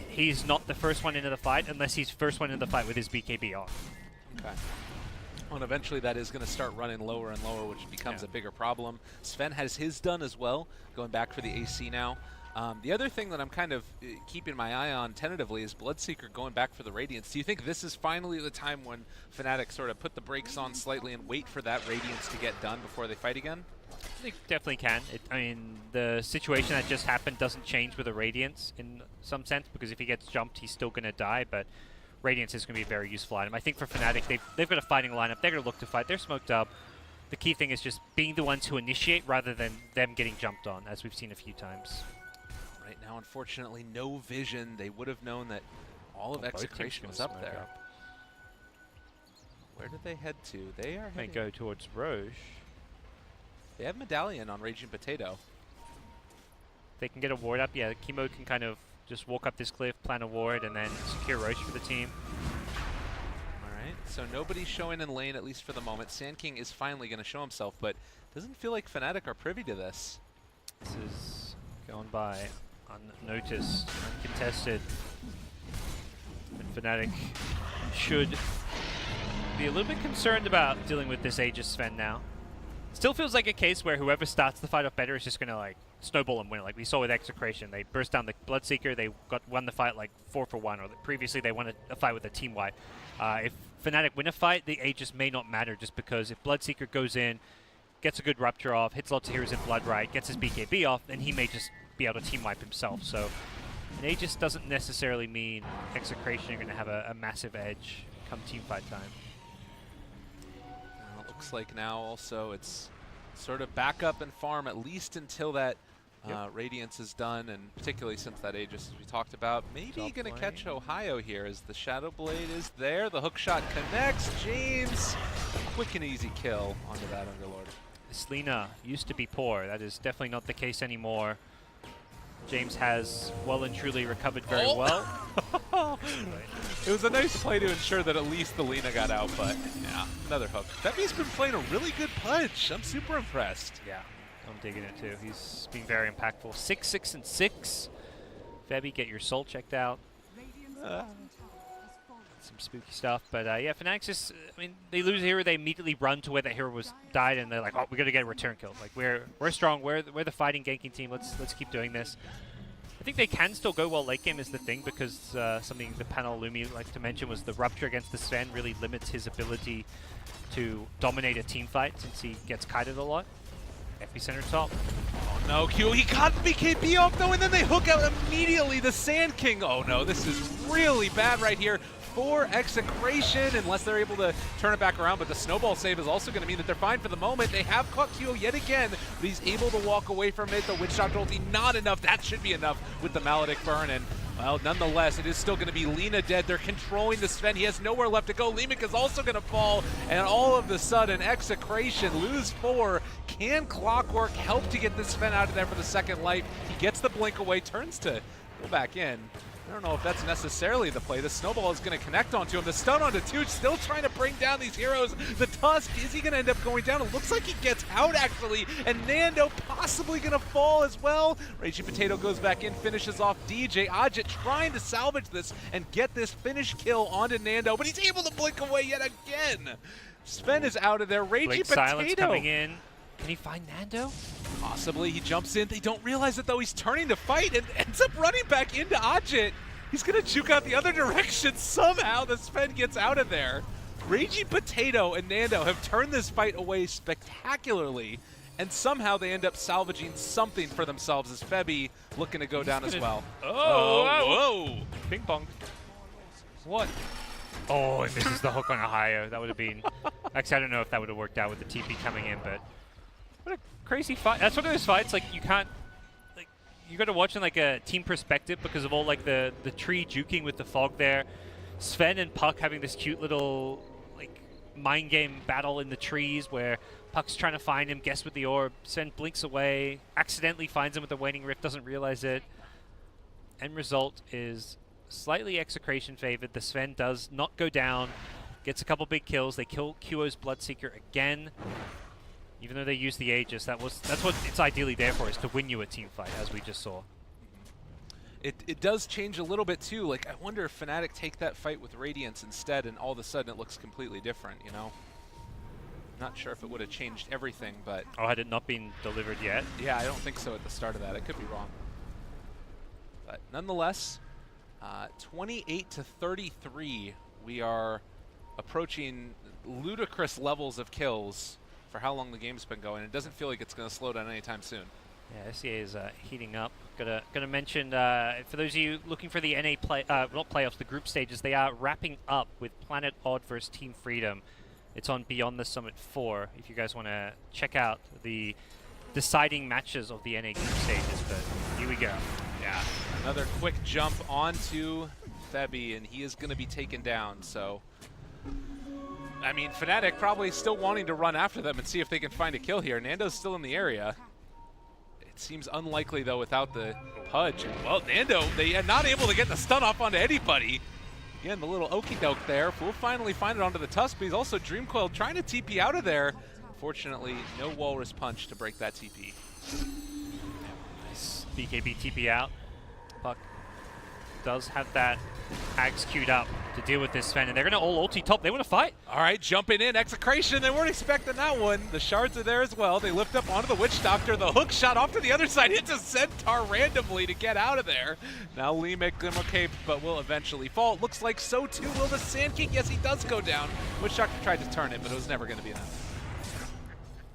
he's not the first one into the fight unless he's first one into the fight with his BKB off. Okay. And eventually that is going to start running lower and lower, which becomes a bigger problem. Sven has his done as well, going back for the AC now. The other thing that I'm kind of keeping my eye on tentatively is Bloodseeker going back for the Radiance. Do you think this is finally the time when Fnatic sort of put the brakes on slightly and wait for that Radiance to get done before they fight again? They definitely can. I mean, the situation that just happened doesn't change with a Radiance in some sense, because if he gets jumped, he's still going to die, but Radiance is going to be a very useful item. I think for Fnatic, they've got a fighting lineup. They're going to look to fight. They're smoked up. The key thing is just being the ones who initiate rather than them getting jumped on, as we've seen a few times. Right now, unfortunately, no vision. They would have known that all of Execration was up there. Where did they head to? They are They heading. go towards Roche. They have Medallion on Raging Potato. They can get a ward up. Yeah, Kimo can kind of just walk up this cliff, plan a ward, and then secure Roche for the team. Alright, so nobody's showing in lane, at least for the moment. Sand King is finally going to show himself, but doesn't feel like Fnatic are privy to this. This is going by unnoticed, uncontested. And Fnatic should be a little bit concerned about dealing with this Aegis Sven now. Still feels like a case where whoever starts the fight off better is just going to like snowball and win it. Like we saw with Execration, they burst down the Bloodseeker, they won the fight like 4-for-1, or previously they won a fight with a team wipe. If Fnatic win a fight, the Aegis may not matter, just because if Bloodseeker goes in, gets a good Rupture off, hits lots of heroes in Blood Right, gets his BKB off, then he may just be able to team wipe himself. So an Aegis doesn't necessarily mean Execration are going to have a massive edge come team fight time. Well, it looks like now also it's sort of back up and farm, at least until that Radiance is done, and particularly since that Aegis, as we talked about, maybe going to catch Ohio here as the Shadow Blade is there. The hook shot connects. James, quick and easy kill onto that Underlord. This Lina used to be poor. That is definitely not the case anymore. James has well and truly recovered very well. It was a nice play to ensure that at least the Lina got out, but yeah, another hook. Febby's been playing a really good punch. I'm super impressed. Yeah, I'm digging it too. He's being very impactful. 6, 6, and 6. Febby, get your soul checked out. Some spooky stuff, but yeah, Fnatic just, I mean, they lose a hero, they immediately run to where that hero was died, and they're like, oh, we got to get a return kill. Like we're strong, we're the fighting ganking team. Let's keep doing this. I think they can still go well late game is the thing, because something the panel Lumi likes to mention was the Rupture against the Sven really limits his ability to dominate a team fight since he gets kited a lot. Epicenter top. Oh no, Q, he got BKB off though, and then they hook out immediately the Sand King. Oh no, this is really bad right here for Execration, unless they're able to turn it back around, but the snowball save is also going to mean that they're fine for the moment. They have caught Q yet again, but he's able to walk away from it. The Witch Doctor ulti, not enough. That should be enough with the Maledict burn, and well, nonetheless, it is still going to be Lina dead. They're controlling the Sven. He has nowhere left to go. Leemic is also going to fall, and all of a sudden, Execration lose 4. Can Clockwork help to get this Sven out of there for the second life? He gets the blink away, turns to go back in. I don't know if that's necessarily the play. The snowball is going to connect onto him. The stun onto Tooch, still trying to bring down these heroes. The Tusk, is he going to end up going down? It looks like he gets out, actually. And Nando possibly going to fall as well. Raging Potato goes back in, finishes off DJ. Ajit trying to salvage this and get this finish kill onto Nando, but he's able to blink away yet again. Sven is out of there. Raging Blink Potato. Silence coming in. Can he find Nando? Possibly. He jumps in. They don't realize it, though. He's turning to fight and ends up running back into Ajit. He's going to juke out the other direction. Somehow the Sven gets out of there. Raging Potato and Nando have turned this fight away spectacularly, and somehow they end up salvaging something for themselves as Febby looking to go down as well. Whoa! Ping pong. What? Oh, and misses the hook on Ohio. That would have been... Actually, I don't know if that would have worked out with the TP coming in, but... What a crazy fight. That's one of those fights, like, you can't... Like, you got to watch in, like, a team perspective because of all, like, the tree juking with the fog there. Sven and Puck having this cute little, like, mind game battle in the trees where Puck's trying to find him, guess with the orb. Sven blinks away, accidentally finds him with the Waning Rift, doesn't realize it. End result is... slightly Execration favored. The Sven does not go down, gets a couple big kills. They kill QO's Bloodseeker again. Even though they use the Aegis, that's what it's ideally there for, is to win you a team fight, as we just saw. It does change a little bit too. Like, I wonder if Fnatic take that fight with Radiance instead, and all of a sudden it looks completely different, you know? Not sure if it would have changed everything, but... Oh, had it not been delivered yet? Yeah, I don't think so at the start of that. I could be wrong. But nonetheless... 28-33, we are approaching ludicrous levels of kills for how long the game's been going. It doesn't feel like it's going to slow down anytime soon. Yeah, SEA is heating up. Gonna mention, for those of you looking for the NA not playoffs, the group stages, they are wrapping up with Planet Odd versus Team Freedom. It's on Beyond the Summit 4, if you guys want to check out the deciding matches of the NA group stages, but here we go. Yeah, another quick jump onto Febby, and he is going to be taken down, so... I mean, Fnatic probably still wanting to run after them and see if they can find a kill here. Nando's still in the area. It seems unlikely, though, without the Pudge. Well, Nando, they are not able to get the stun off onto anybody. Again, the little okey doke there. We'll finally find it onto the Tusk, but he's also Dreamcoil trying to TP out of there. Fortunately, no Walrus Punch to break that TP. Nice. BKB TP out. Puck does have that Ags queued up to deal with this Sven, and they're going to all ulti top. They want to fight. All right, jumping in, Execration. They weren't expecting that one. The shards are there as well. They lift up onto the Witch Doctor. The hook shot off to the other side hits a Centaur randomly to get out of there. Now Limek Glimmercape, but will eventually fall. Looks like so too will the Sand King. Yes, he does go down. Witch Doctor tried to turn it, but it was never going to be enough.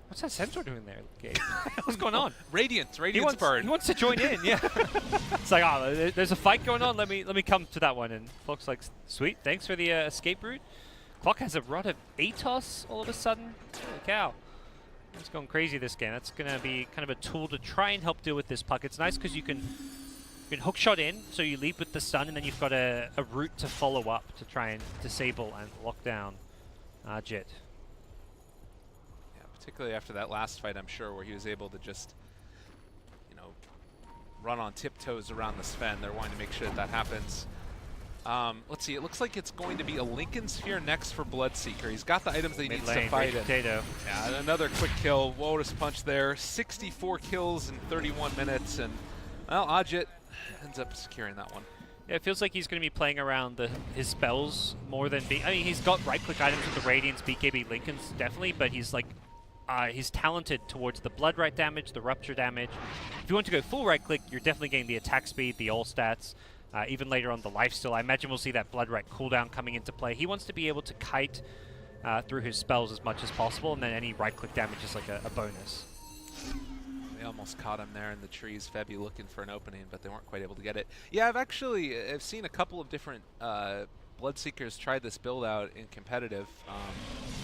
What's that Centaur doing there, Gabe? What's going on? Radiance burn. He wants to join in, yeah. It's like, oh, there's a fight going on. Let me come to that one. And Clock's like, sweet, thanks for the escape route. Clock has a rod of Atos all of a sudden. Holy cow. It's going crazy this game. That's going to be kind of a tool to try and help deal with this Puck. It's nice because you can hook shot in, so you lead with the stun, and then you've got a route to follow up to try and disable and lock down Jet. Particularly after that last fight, I'm sure, where he was able to just, you know, run on tiptoes around the Sven. They're wanting to make sure that happens. Let's see, it looks like it's going to be a Lincoln Sphere next for Bloodseeker. He's got the items that he needs to fight it. Potato. Yeah, another quick kill. Walrus Punch there. 64 kills in 31 minutes, and, well, Ajit ends up securing that one. Yeah, it feels like he's going to be playing around his spells more than... I mean, he's got right-click items with the Radiance, BKB, Lincolns, definitely, but he's like... he's talented towards the blood right damage, the rupture damage. If you want to go full right click, you're definitely getting the attack speed, the all stats, even later on the lifesteal. I imagine we'll see that blood right cooldown coming into play. He wants to be able to kite through his spells as much as possible, and then any right click damage is like a bonus. They almost caught him there in the trees, Febby looking for an opening, but they weren't quite able to get it. Yeah, I've seen a couple of different Bloodseekers try this build out in competitive,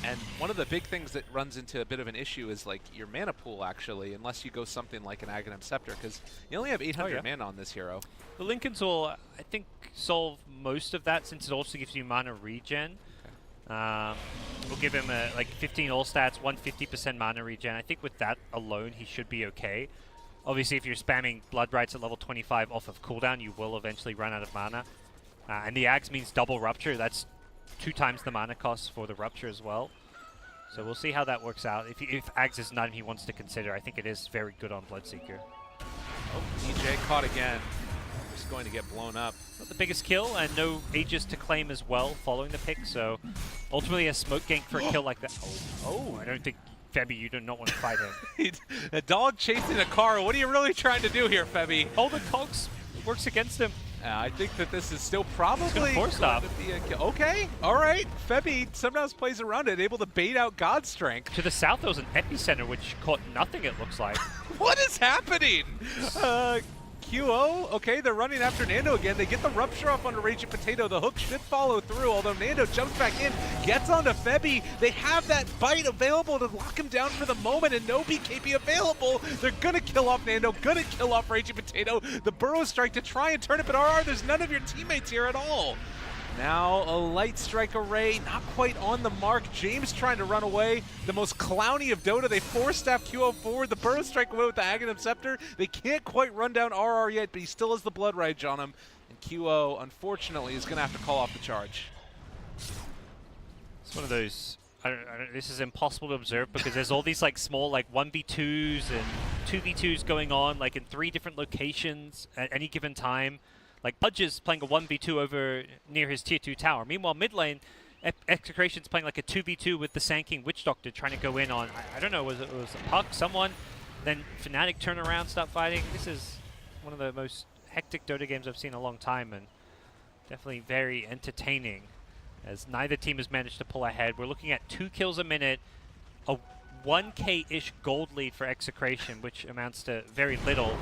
and one of the big things that runs into a bit of an issue is like your mana pool, actually, unless you go something like an Aghanim Scepter, because you only have 800 mana on this hero. The Lincolns will, I think, solve most of that, since it also gives you mana regen. We'll give him like 15 all stats, 150% mana regen. I think with that alone, he should be okay. Obviously, if you're spamming Blood Rights at level 25 off of cooldown, you will eventually run out of mana. And the Ags means double Rupture. That's 2 times the mana cost for the Rupture as well. So we'll see how that works out. If Ags is none he wants to consider, I think it is very good on Bloodseeker. Oh, DJ caught again. Just going to get blown up. Not the biggest kill, and no Aegis to claim as well following the pick, so ultimately a smoke gank for a kill like that. Oh, I don't think, Febby, you do not want to fight him. A dog chasing a car. What are you really trying to do here, Febby? Oh, the cogs works against him. I think that this is still probably going to be a kill. Okay, all right. Febby sometimes plays around it, able to bait out God Strength. To the south, there was an epicenter, which caught nothing, it looks like. What is happening? QO, okay, they're running after Nando again. They get the Rupture off onto Raging Potato. The hook should follow through, although Nando jumps back in, gets onto Febby. They have that bite available to lock him down for the moment, and no BKB available. They're gonna kill off Nando, gonna kill off Raging Potato. The Burrow Strike to try and turn it, but RR, there's none of your teammates here at all. Now a Light Strike Array, not quite on the mark. James trying to run away. The most clowny of Dota. They force-staff QO forward. The Burrow Strike away with the Aghanim Scepter. They can't quite run down RR yet, but he still has the Blood Rage on him. And QO, unfortunately, is going to have to call off the charge. It's one of those, this is impossible to observe because there's all these like small like 1v2s and 2v2s going on like in 3 different locations at any given time. Like Pudge is playing a 1v2 over near his tier 2 tower. Meanwhile, mid lane, Execration's playing like a 2v2 with the Sand King Witch Doctor trying to go in on, I don't know, was it a Puck, someone? Then Fnatic turn around, start fighting. This is one of the most hectic Dota games I've seen in a long time, and definitely very entertaining as neither team has managed to pull ahead. We're looking at 2 kills a minute, a 1k-ish gold lead for Execration, which amounts to very little.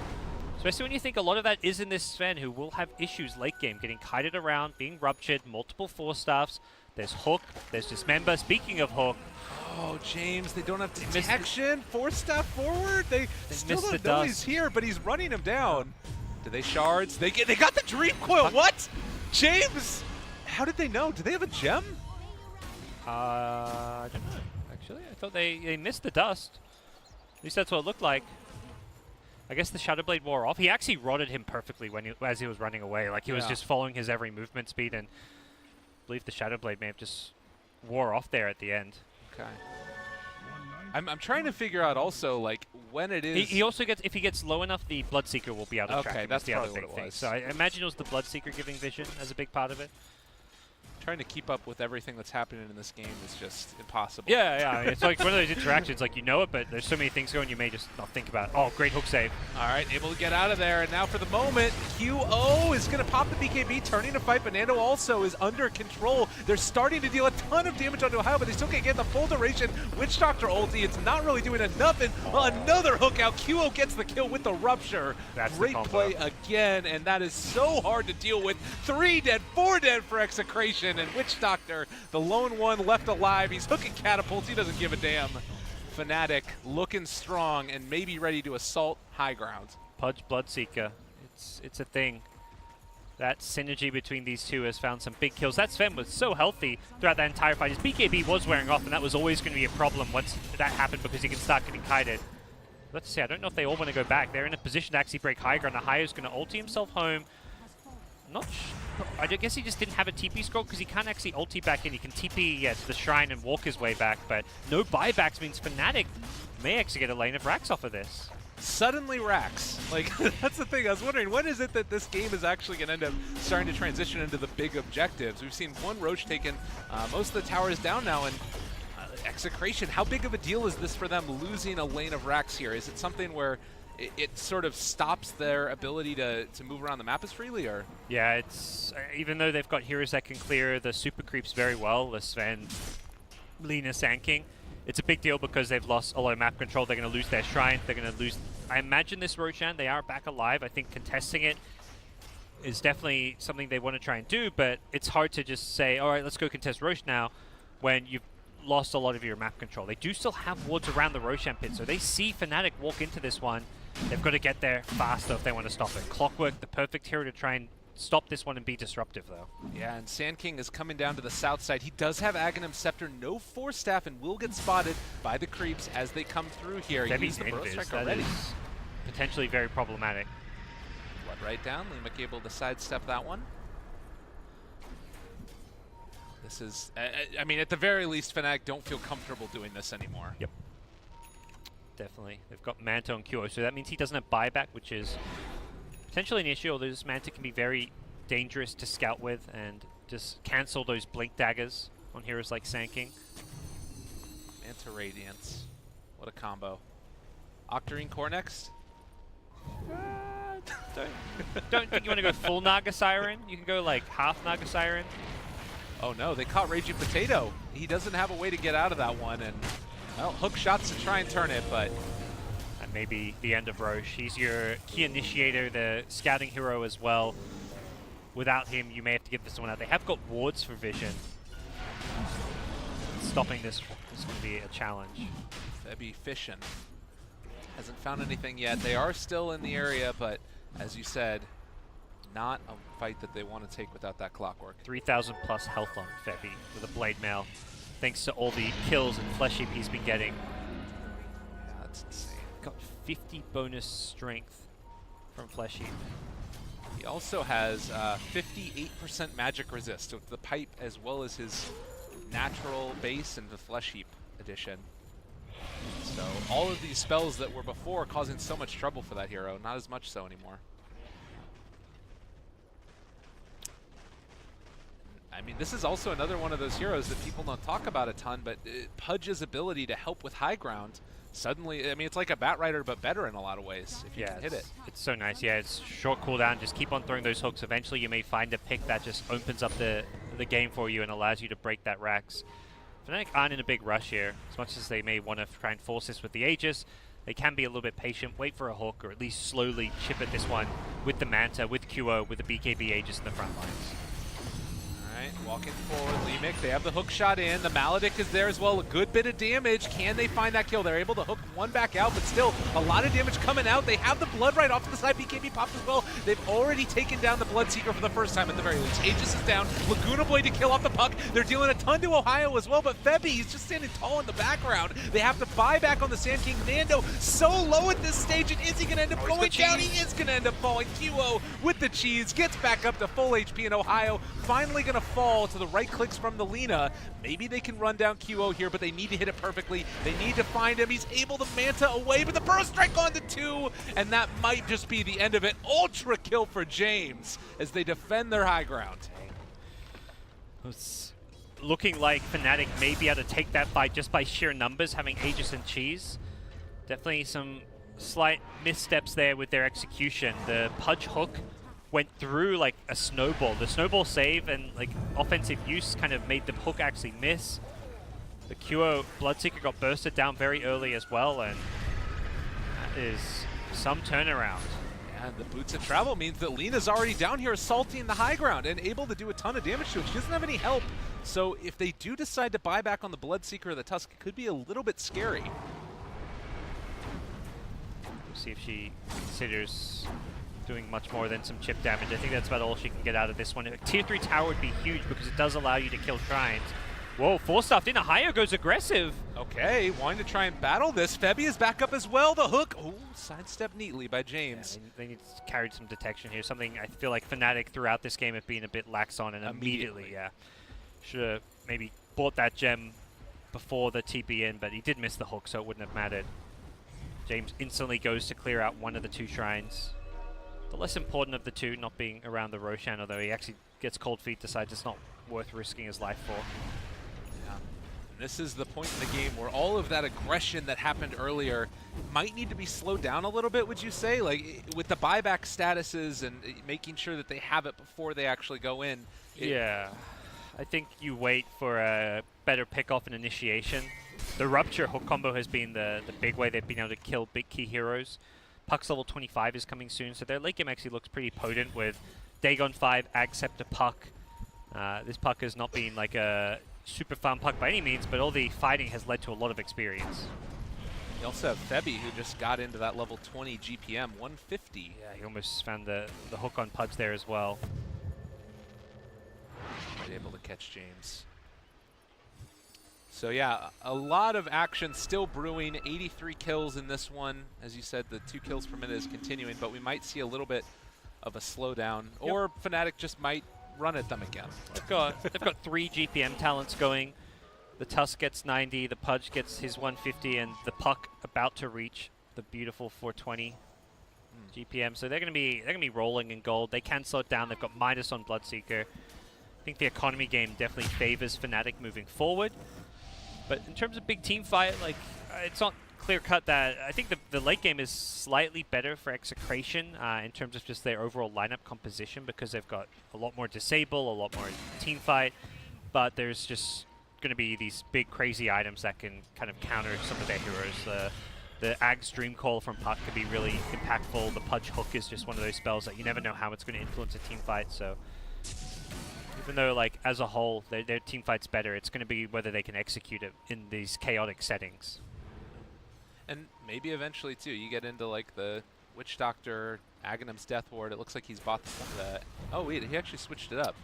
Especially when you think a lot of that is in this Sven, who will have issues late game, getting kited around, being ruptured, multiple force staffs. There's Hook, there's Dismember. Speaking of Hook. Oh, James, they don't have detection. Force staff forward. They still don't know he's here, but he's running him down. Do they shards? They got the Dream Coil. What? James, how did they know? Do they have a gem? I don't know, actually. I thought they missed the dust. At least that's what it looked like. I guess the Shadow Blade wore off. He actually rotted him perfectly as he was running away. Like he was just following his every movement speed, and I believe the Shadow Blade may have just wore off there at the end. Okay. I'm trying to figure out also like when it is. He also gets, if he gets low enough, the Bloodseeker will be able to track him. Okay, that's the other probably big what it thing. was. So I imagine it was the Bloodseeker giving vision as a big part of it. Trying to keep up with everything that's happening in this game is just impossible. Yeah. I mean, it's like one of those interactions, like you know it, but there's so many things going, you may just not think about it. Oh, great hook save. All right, able to get out of there, and now for the moment, QO is going to pop the BKB, turning to fight, but Nando also is under control. They're starting to deal a ton of damage onto Ohio, but they still can't get the full duration. Witch Doctor ulti, it's not really doing enough, and another hook out. QO gets the kill with the Rupture. That's great play again, and that is so hard to deal with. 3 dead, 4 dead for Execration, and Witch Doctor, the lone one left alive. He's hooking catapults. He doesn't give a damn. Fnatic looking strong and maybe ready to assault high ground. Pudge Bloodseeker. It's a thing. That synergy between these two has found some big kills. That Sven was so healthy throughout that entire fight. His BKB was wearing off, and that was always going to be a problem once that happened because he can start getting kited. Let's see. I don't know if they all want to go back. They're in a position to actually break high ground. Ahayo's going to ulti himself home. I guess he just didn't have a TP scroll because he can't actually ulti back in. He can TP to the shrine and walk his way back, but no buybacks means Fnatic may actually get a lane of racks off of this. Suddenly racks. Like, that's the thing. I was wondering, when is it that this game is actually going to end up starting to transition into the big objectives? We've seen one Roche taken, most of the towers down now, and Execration, how big of a deal is this for them losing a lane of racks here? Is it something where it sort of stops their ability to move around the map as freely, or? Yeah, it's even though they've got heroes that can clear the super creeps very well, the Sven, Lina, Sand King, it's a big deal because they've lost a lot of map control. They're going to lose their shrine. They're going to lose. I imagine this Roshan, they are back alive. I think contesting it is definitely something they want to try and do, but it's hard to just say, all right, let's go contest Roche now when you've lost a lot of your map control. They do still have wards around the Roshan pit, so they see Fnatic walk into this one. They've got to get there faster if they want to stop it. Clockwork, the perfect hero to try and stop this one and be disruptive, though. Yeah, and Sand King is coming down to the south side. He does have Aghanim Scepter, no Force Staff, and will get spotted by the creeps as they come through here. He's the Burrow Strike already. potentially very problematic. Blood right down. Limek able to sidestep that one. This is, I mean, at the very least, Fnatic don't feel comfortable doing this anymore. Yep. Definitely. They've got Manta on QO, so that means he doesn't have buyback, which is potentially an issue, although this Manta can be very dangerous to scout with and just cancel those blink daggers on heroes like Sand King. Manta Radiance. What a combo. Octarine Core next? Don't think you want to go full Naga Siren. You can go like half Naga Siren. Oh no, they caught Raging Potato. He doesn't have a way to get out of that one, and well, hook shots to try and turn it, but And maybe the end of Roche. He's your key initiator, the scouting hero as well. Without him, you may have to give this one out. They have got wards for vision. Stopping this is going to be a challenge. Febby fishing. Hasn't found anything yet. They are still in the area, but as you said, not a fight that they want to take without that clockwork. 3,000 plus health on Febby with a blade mail, thanks to all the kills and flesh heap he's been getting. Yeah, that's insane. Got 50 bonus strength from flesh heap. He also has 58% magic resist with the pipe as well as his natural base and the flesh heap addition. So all of these spells that were before causing so much trouble for that hero, not as much so anymore. I mean, this is also another one of those heroes that people don't talk about a ton, but Pudge's ability to help with high ground, suddenly, I mean, it's like a Batrider, but better in a lot of ways, if you can hit it. It's so nice. Yeah, it's short cooldown. Just keep on throwing those hooks. Eventually, you may find a pick that just opens up the game for you and allows you to break that Rax. Fnatic aren't in a big rush here. As much as they may want to try and force this with the Aegis, they can be a little bit patient, wait for a hook, or at least slowly chip at this one with the Manta, with QO, with the BKB Aegis in the front lines. Walking forward, Limek, they have the hook shot in. The Maledict is there as well, a good bit of damage. Can they find that kill? They're able to hook one back out, but still a lot of damage coming out. They have the Blood right off to the side. BKB popped as well. They've already taken down the Bloodseeker for the first time at the very least. Aegis is down. Laguna Blade to kill off the puck. They're dealing a ton to Ohio as well, but Febby, he's just standing tall in the background. They have to buy back on the Sand King. Nando so low at this stage, and is he going to end up going down? He is going to end up falling. QO with the cheese, gets back up to full HP, and Ohio finally going to fall to the right clicks from the Lina. Maybe they can run down QO here, but they need to hit it perfectly. They need to find him. He's able to Manta away, but the burst strike onto 2, and that might just be the end of it. Ultra kill for James as they defend their high ground. It's looking like Fnatic may be able to take that fight just by sheer numbers, having Aegis and Cheese. Definitely some slight missteps there with their execution. The Pudge hook went through like a snowball. The snowball save and like offensive use kind of made the hook actually miss. The QO Bloodseeker got bursted down very early as well, and that is some turnaround. And the boots of travel means that Lina's already down here assaulting the high ground and able to do a ton of damage to it. She doesn't have any help. So if they do decide to buy back on the Bloodseeker or the Tusk, it could be a little bit scary. We'll see if she considers doing much more than some chip damage. I think that's about all she can get out of this one. A tier 3 tower would be huge because it does allow you to kill shrines. Whoa, 4-stuffed in. Ohio goes aggressive. Okay, wanting to try and battle this. Febby is back up as well. The hook, oh, sidestepped neatly by James. Yeah, they need to carry some detection here. Something I feel like Fnatic throughout this game have been a bit lax on, and immediately, yeah. Should have maybe bought that gem before the TP in, but he did miss the hook, so it wouldn't have mattered. James instantly goes to clear out one of the 2 shrines. The less important of the 2 not being around the Roshan, although he actually gets cold feet, decides it's not worth risking his life for. Yeah. And this is the point in the game where all of that aggression that happened earlier might need to be slowed down a little bit, would you say? Like, with the buyback statuses and making sure that they have it before they actually go in. Yeah. I think you wait for a better pick-off and initiation. The Rupture hook combo has been the big way they've been able to kill big key heroes. Puck's level 25 is coming soon, so their late game actually looks pretty potent with Dagon 5, Agceptor Puck. This Puck has not been like a super fun Puck by any means, but all the fighting has led to a lot of experience. You also have Febby, who just got into that level 20 GPM, 150. Yeah, he almost found the hook on Pudge there as well. Able to catch James. So yeah, a lot of action still brewing. 83 kills in this one. As you said, the 2 kills per minute is continuing, but we might see a little bit of a slowdown, or Fnatic just might run at them again. They've got 3 GPM talents going. The Tusk gets 90, the Pudge gets his 150, and the Puck about to reach the beautiful 420 GPM. So they're gonna be rolling in gold. They can slow it down. They've got minus on Bloodseeker. I think the economy game definitely favors Fnatic moving forward. But in terms of big team fight, like it's not clear cut that I think the late game is slightly better for Execration in terms of just their overall lineup composition, because they've got a lot more disable, a lot more team fight, but there's just going to be these big crazy items that can kind of counter some of their heroes. The Ag's Dream Call from Puck could be really impactful. The Pudge Hook is just one of those spells that you never know how it's going to influence a team fight. So even though, like, as a whole, their team fight's better, it's going to be whether they can execute it in these chaotic settings. And maybe eventually, too, you get into, like, the Witch Doctor, Aghanim's Death Ward. It looks like he's bought the... Oh, wait, he actually switched it up.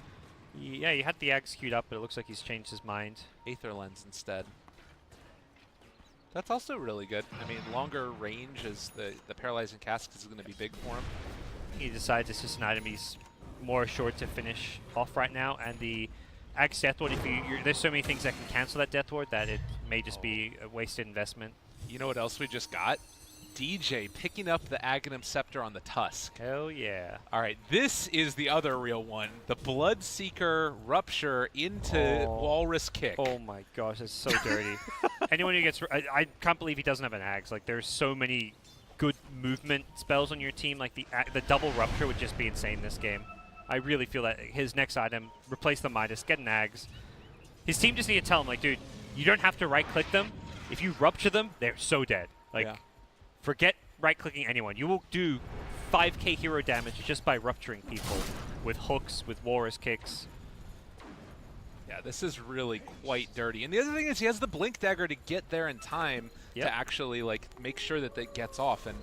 Yeah, you had the Ags queued up, but it looks like he's changed his mind. Aether Lens instead. That's also really good. I mean, longer range as the Paralyzing Cask is going to be big for him. He decides it's just an item he's more assured to finish off right now, and the Axe Death Ward, there's so many things that can cancel that Death Ward that it may just be a wasted investment. You know what else we just got? DJ picking up the Aghanim Scepter on the Tusk. Hell yeah. All right, this is the other real one. The Bloodseeker Rupture into Walrus Kick. Oh my gosh, that's so dirty. Anyone who gets... I can't believe he doesn't have an Axe. Like, there's so many good movement spells on your team. Like, the double Rupture would just be insane this game. I really feel that his next item, replace the Midas, get an Ags. His team just need to tell him, like, dude, you don't have to right-click them. If you Rupture them, they're so dead. Like, forget right-clicking anyone. You will do 5k hero damage just by rupturing people with hooks, with Walrus Kicks. Yeah, this is really quite dirty. And the other thing is he has the Blink Dagger to get there in time to actually, like, make sure that it gets off. And,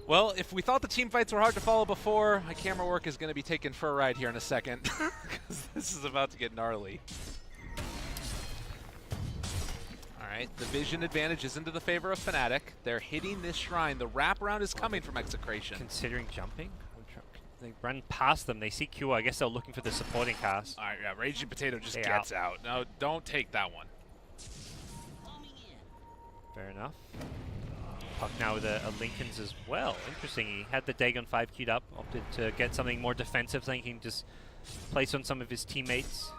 well, if we thought the team fights were hard to follow before, my camera work is going to be taken for a ride here in a second, because this is about to get gnarly. Alright, the vision advantage is into the favor of Fnatic. They're hitting this shrine. The wraparound is coming from Execration. Considering jumping? They run past them. They see Q. I guess they're looking for the supporting cast. Alright, yeah, Raging Potato just gets out. No, don't take that one. Fair enough. Puck now with a Lincoln's as well. Interesting. He had the Dagon 5 queued up, opted to get something more defensive, so he can just place on some of his teammates.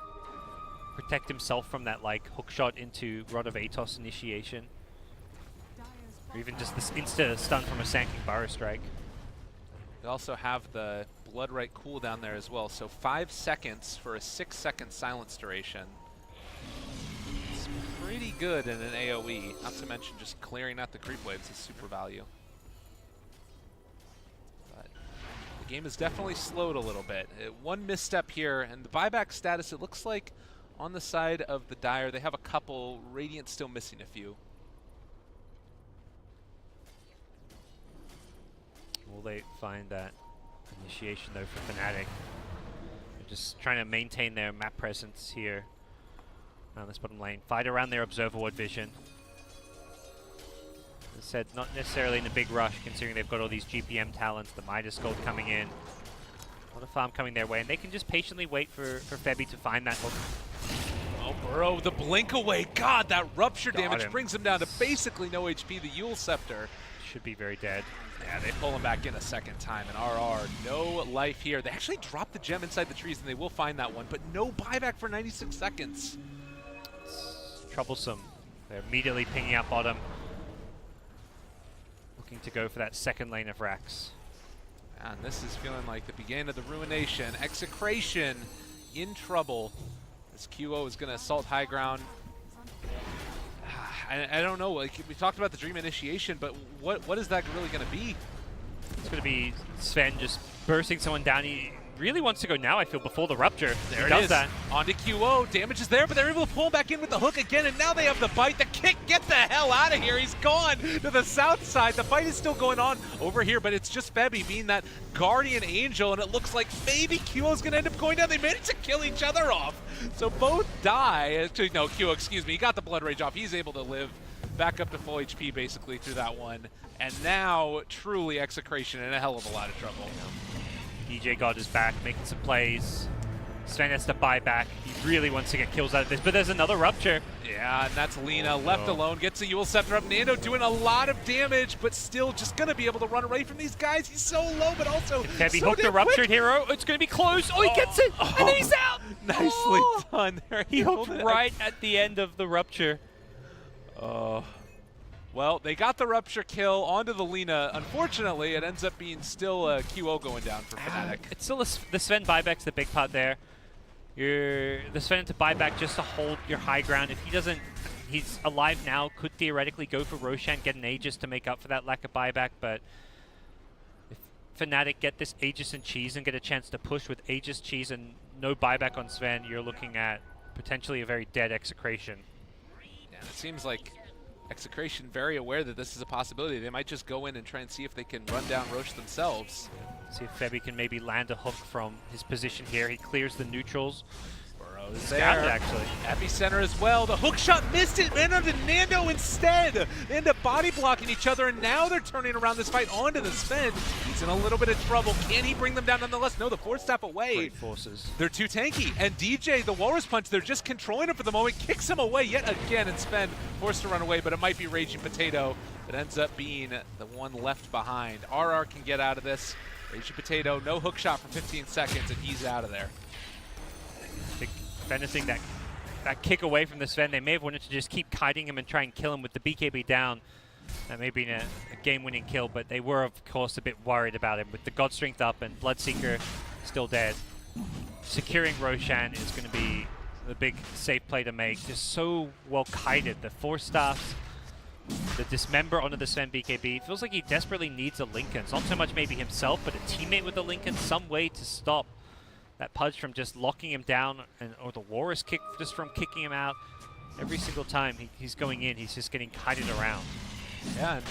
Protect himself from that, like, hook shot into Rod of Atos initiation. Or even just this insta-stun from a Sanking Burrow Strike. They also have the Blood Right cooldown there as well, so 5 seconds for a 6-second silence duration. It's pretty good in an AoE, not to mention just clearing out the creep waves is super value. But the game has definitely slowed a little bit. One misstep here, and the buyback status, it looks like on the side of the Dire, they have a couple. Radiant's still missing a few. Will they find that initiation, though, for Fnatic? They're just trying to maintain their map presence here around this bottom lane. Fight around their Observer Ward vision. As I said, not necessarily in a big rush, considering they've got all these GPM talents, the Midas Gold coming in. A lot of farm coming their way, and they can just patiently wait for Febby to find that hook. Oh, Burrow, the blink away. God, that rupture damage brings him down to basically no HP. The Yule Scepter should be very dead. Yeah, they pull him back in a second time, and RR, no life here. They actually drop the gem inside the trees, and they will find that one, but no buyback for 96 seconds. It's troublesome. They're immediately pinging out bottom. Looking to go for that second lane of Rax. And this is feeling like the beginning of the ruination. Execration in trouble. This QO is going to assault high ground. I don't know, like, we talked about the Dream Initiation, but what is that really going to be? It's going to be Sven just bursting someone down. He really wants to go now, I feel, before the rupture. There He does is. that. Onto QO. Damage is there, but they're able to pull him back in with the hook again, and now they have the bite. The kick, get the hell out of here. He's gone to the south side. The fight is still going on over here, but it's just Febby being that guardian angel, and it looks like maybe QO's going to end up going down. They managed to kill each other off. So both die. Actually, no, QO, excuse me. He got the Blood Rage off. He's able to live back up to full HP basically through that one. And now, truly, Execration in a hell of a lot of trouble. DJ got his back, making some plays. Sven has to buy back. He really wants to get kills out of this, but there's another rupture. Yeah, and that's Lina left alone. Gets a Yule Scepter up. Nando doing a lot of damage, but still just going to be able to run away from these guys. He's so low, but also Heavy so hook the damn ruptured quick. hero. It's going to be close. Oh, he gets it, and then he's out. Nicely done there. He hooked right at the end of the rupture. Oh. Well, they got the rupture kill onto the Lina. Unfortunately, it ends up being still a QO going down for Fnatic. It's still the Sven buyback's the big part there. The Sven to buyback just to hold your high ground. If he doesn't, he's alive now, could theoretically go for Roshan, get an Aegis to make up for that lack of buyback, but if Fnatic get this Aegis and Cheese and get a chance to push with Aegis, Cheese, and no buyback on Sven, you're looking at potentially a very dead Execration. Yeah, it seems like Execration very aware that this is a possibility. They might just go in and try and see if they can run down Roche themselves. See if Febby can maybe land a hook from his position here. He clears the neutrals. Burrow's Scattered, there. actually. Epicenter as well. The hook shot missed it. Man onto Nando instead. They end up body blocking each other, and now they're turning around this fight onto the Sven. He's in a little bit of trouble. Can he bring them down nonetheless? No, the Force Staff away. Great forces. They're too tanky. And DJ, the Walrus Punch, they're just controlling him for the moment. Kicks him away yet again, and Sven forced to run away, but it might be Raging Potato that ends up being the one left behind. RR can get out of this. Raging Potato, no hook shot for 15 seconds, and he's out of there. If anything, that kick away from the Sven, they may have wanted to just keep kiting him and try and kill him with the BKB down. That may have been a game-winning kill, but they were, of course, a bit worried about him. With the God Strength up and Bloodseeker still dead, securing Roshan is going to be the big safe play to make. Just so well kited. The Force Staffs, the Dismember onto the Sven BKB. It feels like he desperately needs a Lincoln. It's not so much maybe himself, but a teammate with a Lincoln, some way to stop that Pudge from just locking him down, or the Walrus kick just from kicking him out. Every single time he's going in, he's just getting kited around. Yeah, and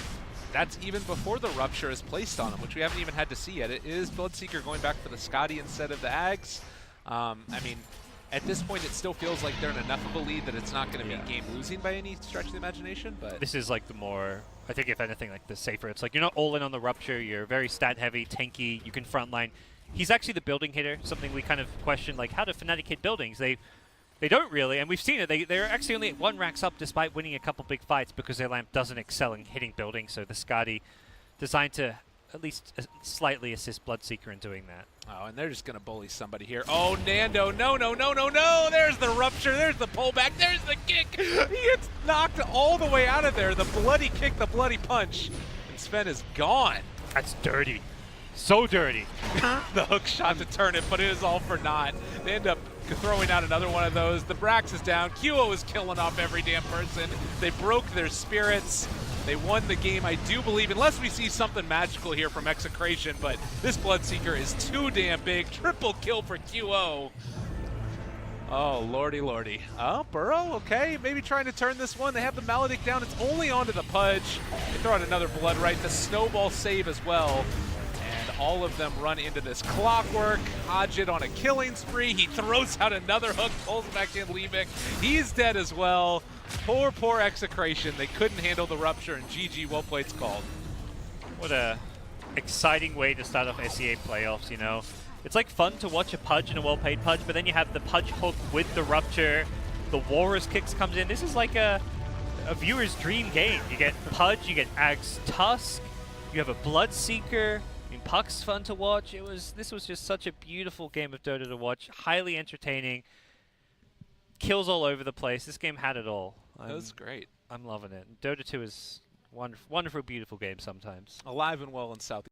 that's even before the Rupture is placed on him, which we haven't even had to see yet. It is Bloodseeker going back for the Scotty instead of the Ags. I mean, at this point, it still feels like they're in enough of a lead that it's not going to be game-losing by any stretch of the imagination, but... This is like the more, I think if anything, like the safer. It's like you're not all in on the Rupture, you're very stat-heavy, tanky, you can frontline. He's actually the building hitter, something we kind of question, like, how do Fnatic hit buildings? They don't really, and we've seen it. They're actually only at 1 racks up despite winning a couple big fights because their lamp doesn't excel in hitting buildings, so the Scotty designed to at least slightly assist Bloodseeker in doing that. Oh, and they're just going to bully somebody here. Oh, Nando, no, no, no, no, no! There's the Rupture, there's the pullback, there's the kick! He gets knocked all the way out of there. The bloody kick, the bloody punch. And Sven is gone. That's dirty. So dirty. The hook shot to turn it, but it is all for naught. They end up throwing out another one of those. The Brax is down. QO is killing off every damn person. They broke their spirits. They won the game, I do believe, unless we see something magical here from Execration, but this Bloodseeker is too damn big. Triple kill for QO. Oh, lordy, lordy. Oh, Burrow, okay, maybe trying to turn this one. They have the Maledict down. It's only onto the Pudge. They throw out another Blood Right. The Snowball save as well. And all of them run into this Clockwork. Hodgett on a killing spree. He throws out another hook, pulls back in Levick. He's dead as well. Poor, poor Execration. They couldn't handle the Rupture, and GG, well played's called. What a exciting way to start off SEA playoffs, you know. It's like fun to watch a Pudge and a well-paid Pudge, but then you have the Pudge hook with the Rupture. The Walrus kicks comes in. This is like a viewer's dream game. You get Pudge, you get Ag's Tusk, you have a Bloodseeker. I mean, Puck's fun to watch. This was just such a beautiful game of Dota to watch. Highly entertaining. Kills all over the place. This game had it all. That was great. I'm loving it. Dota 2 is wonderful, beautiful game sometimes. Alive and well in South.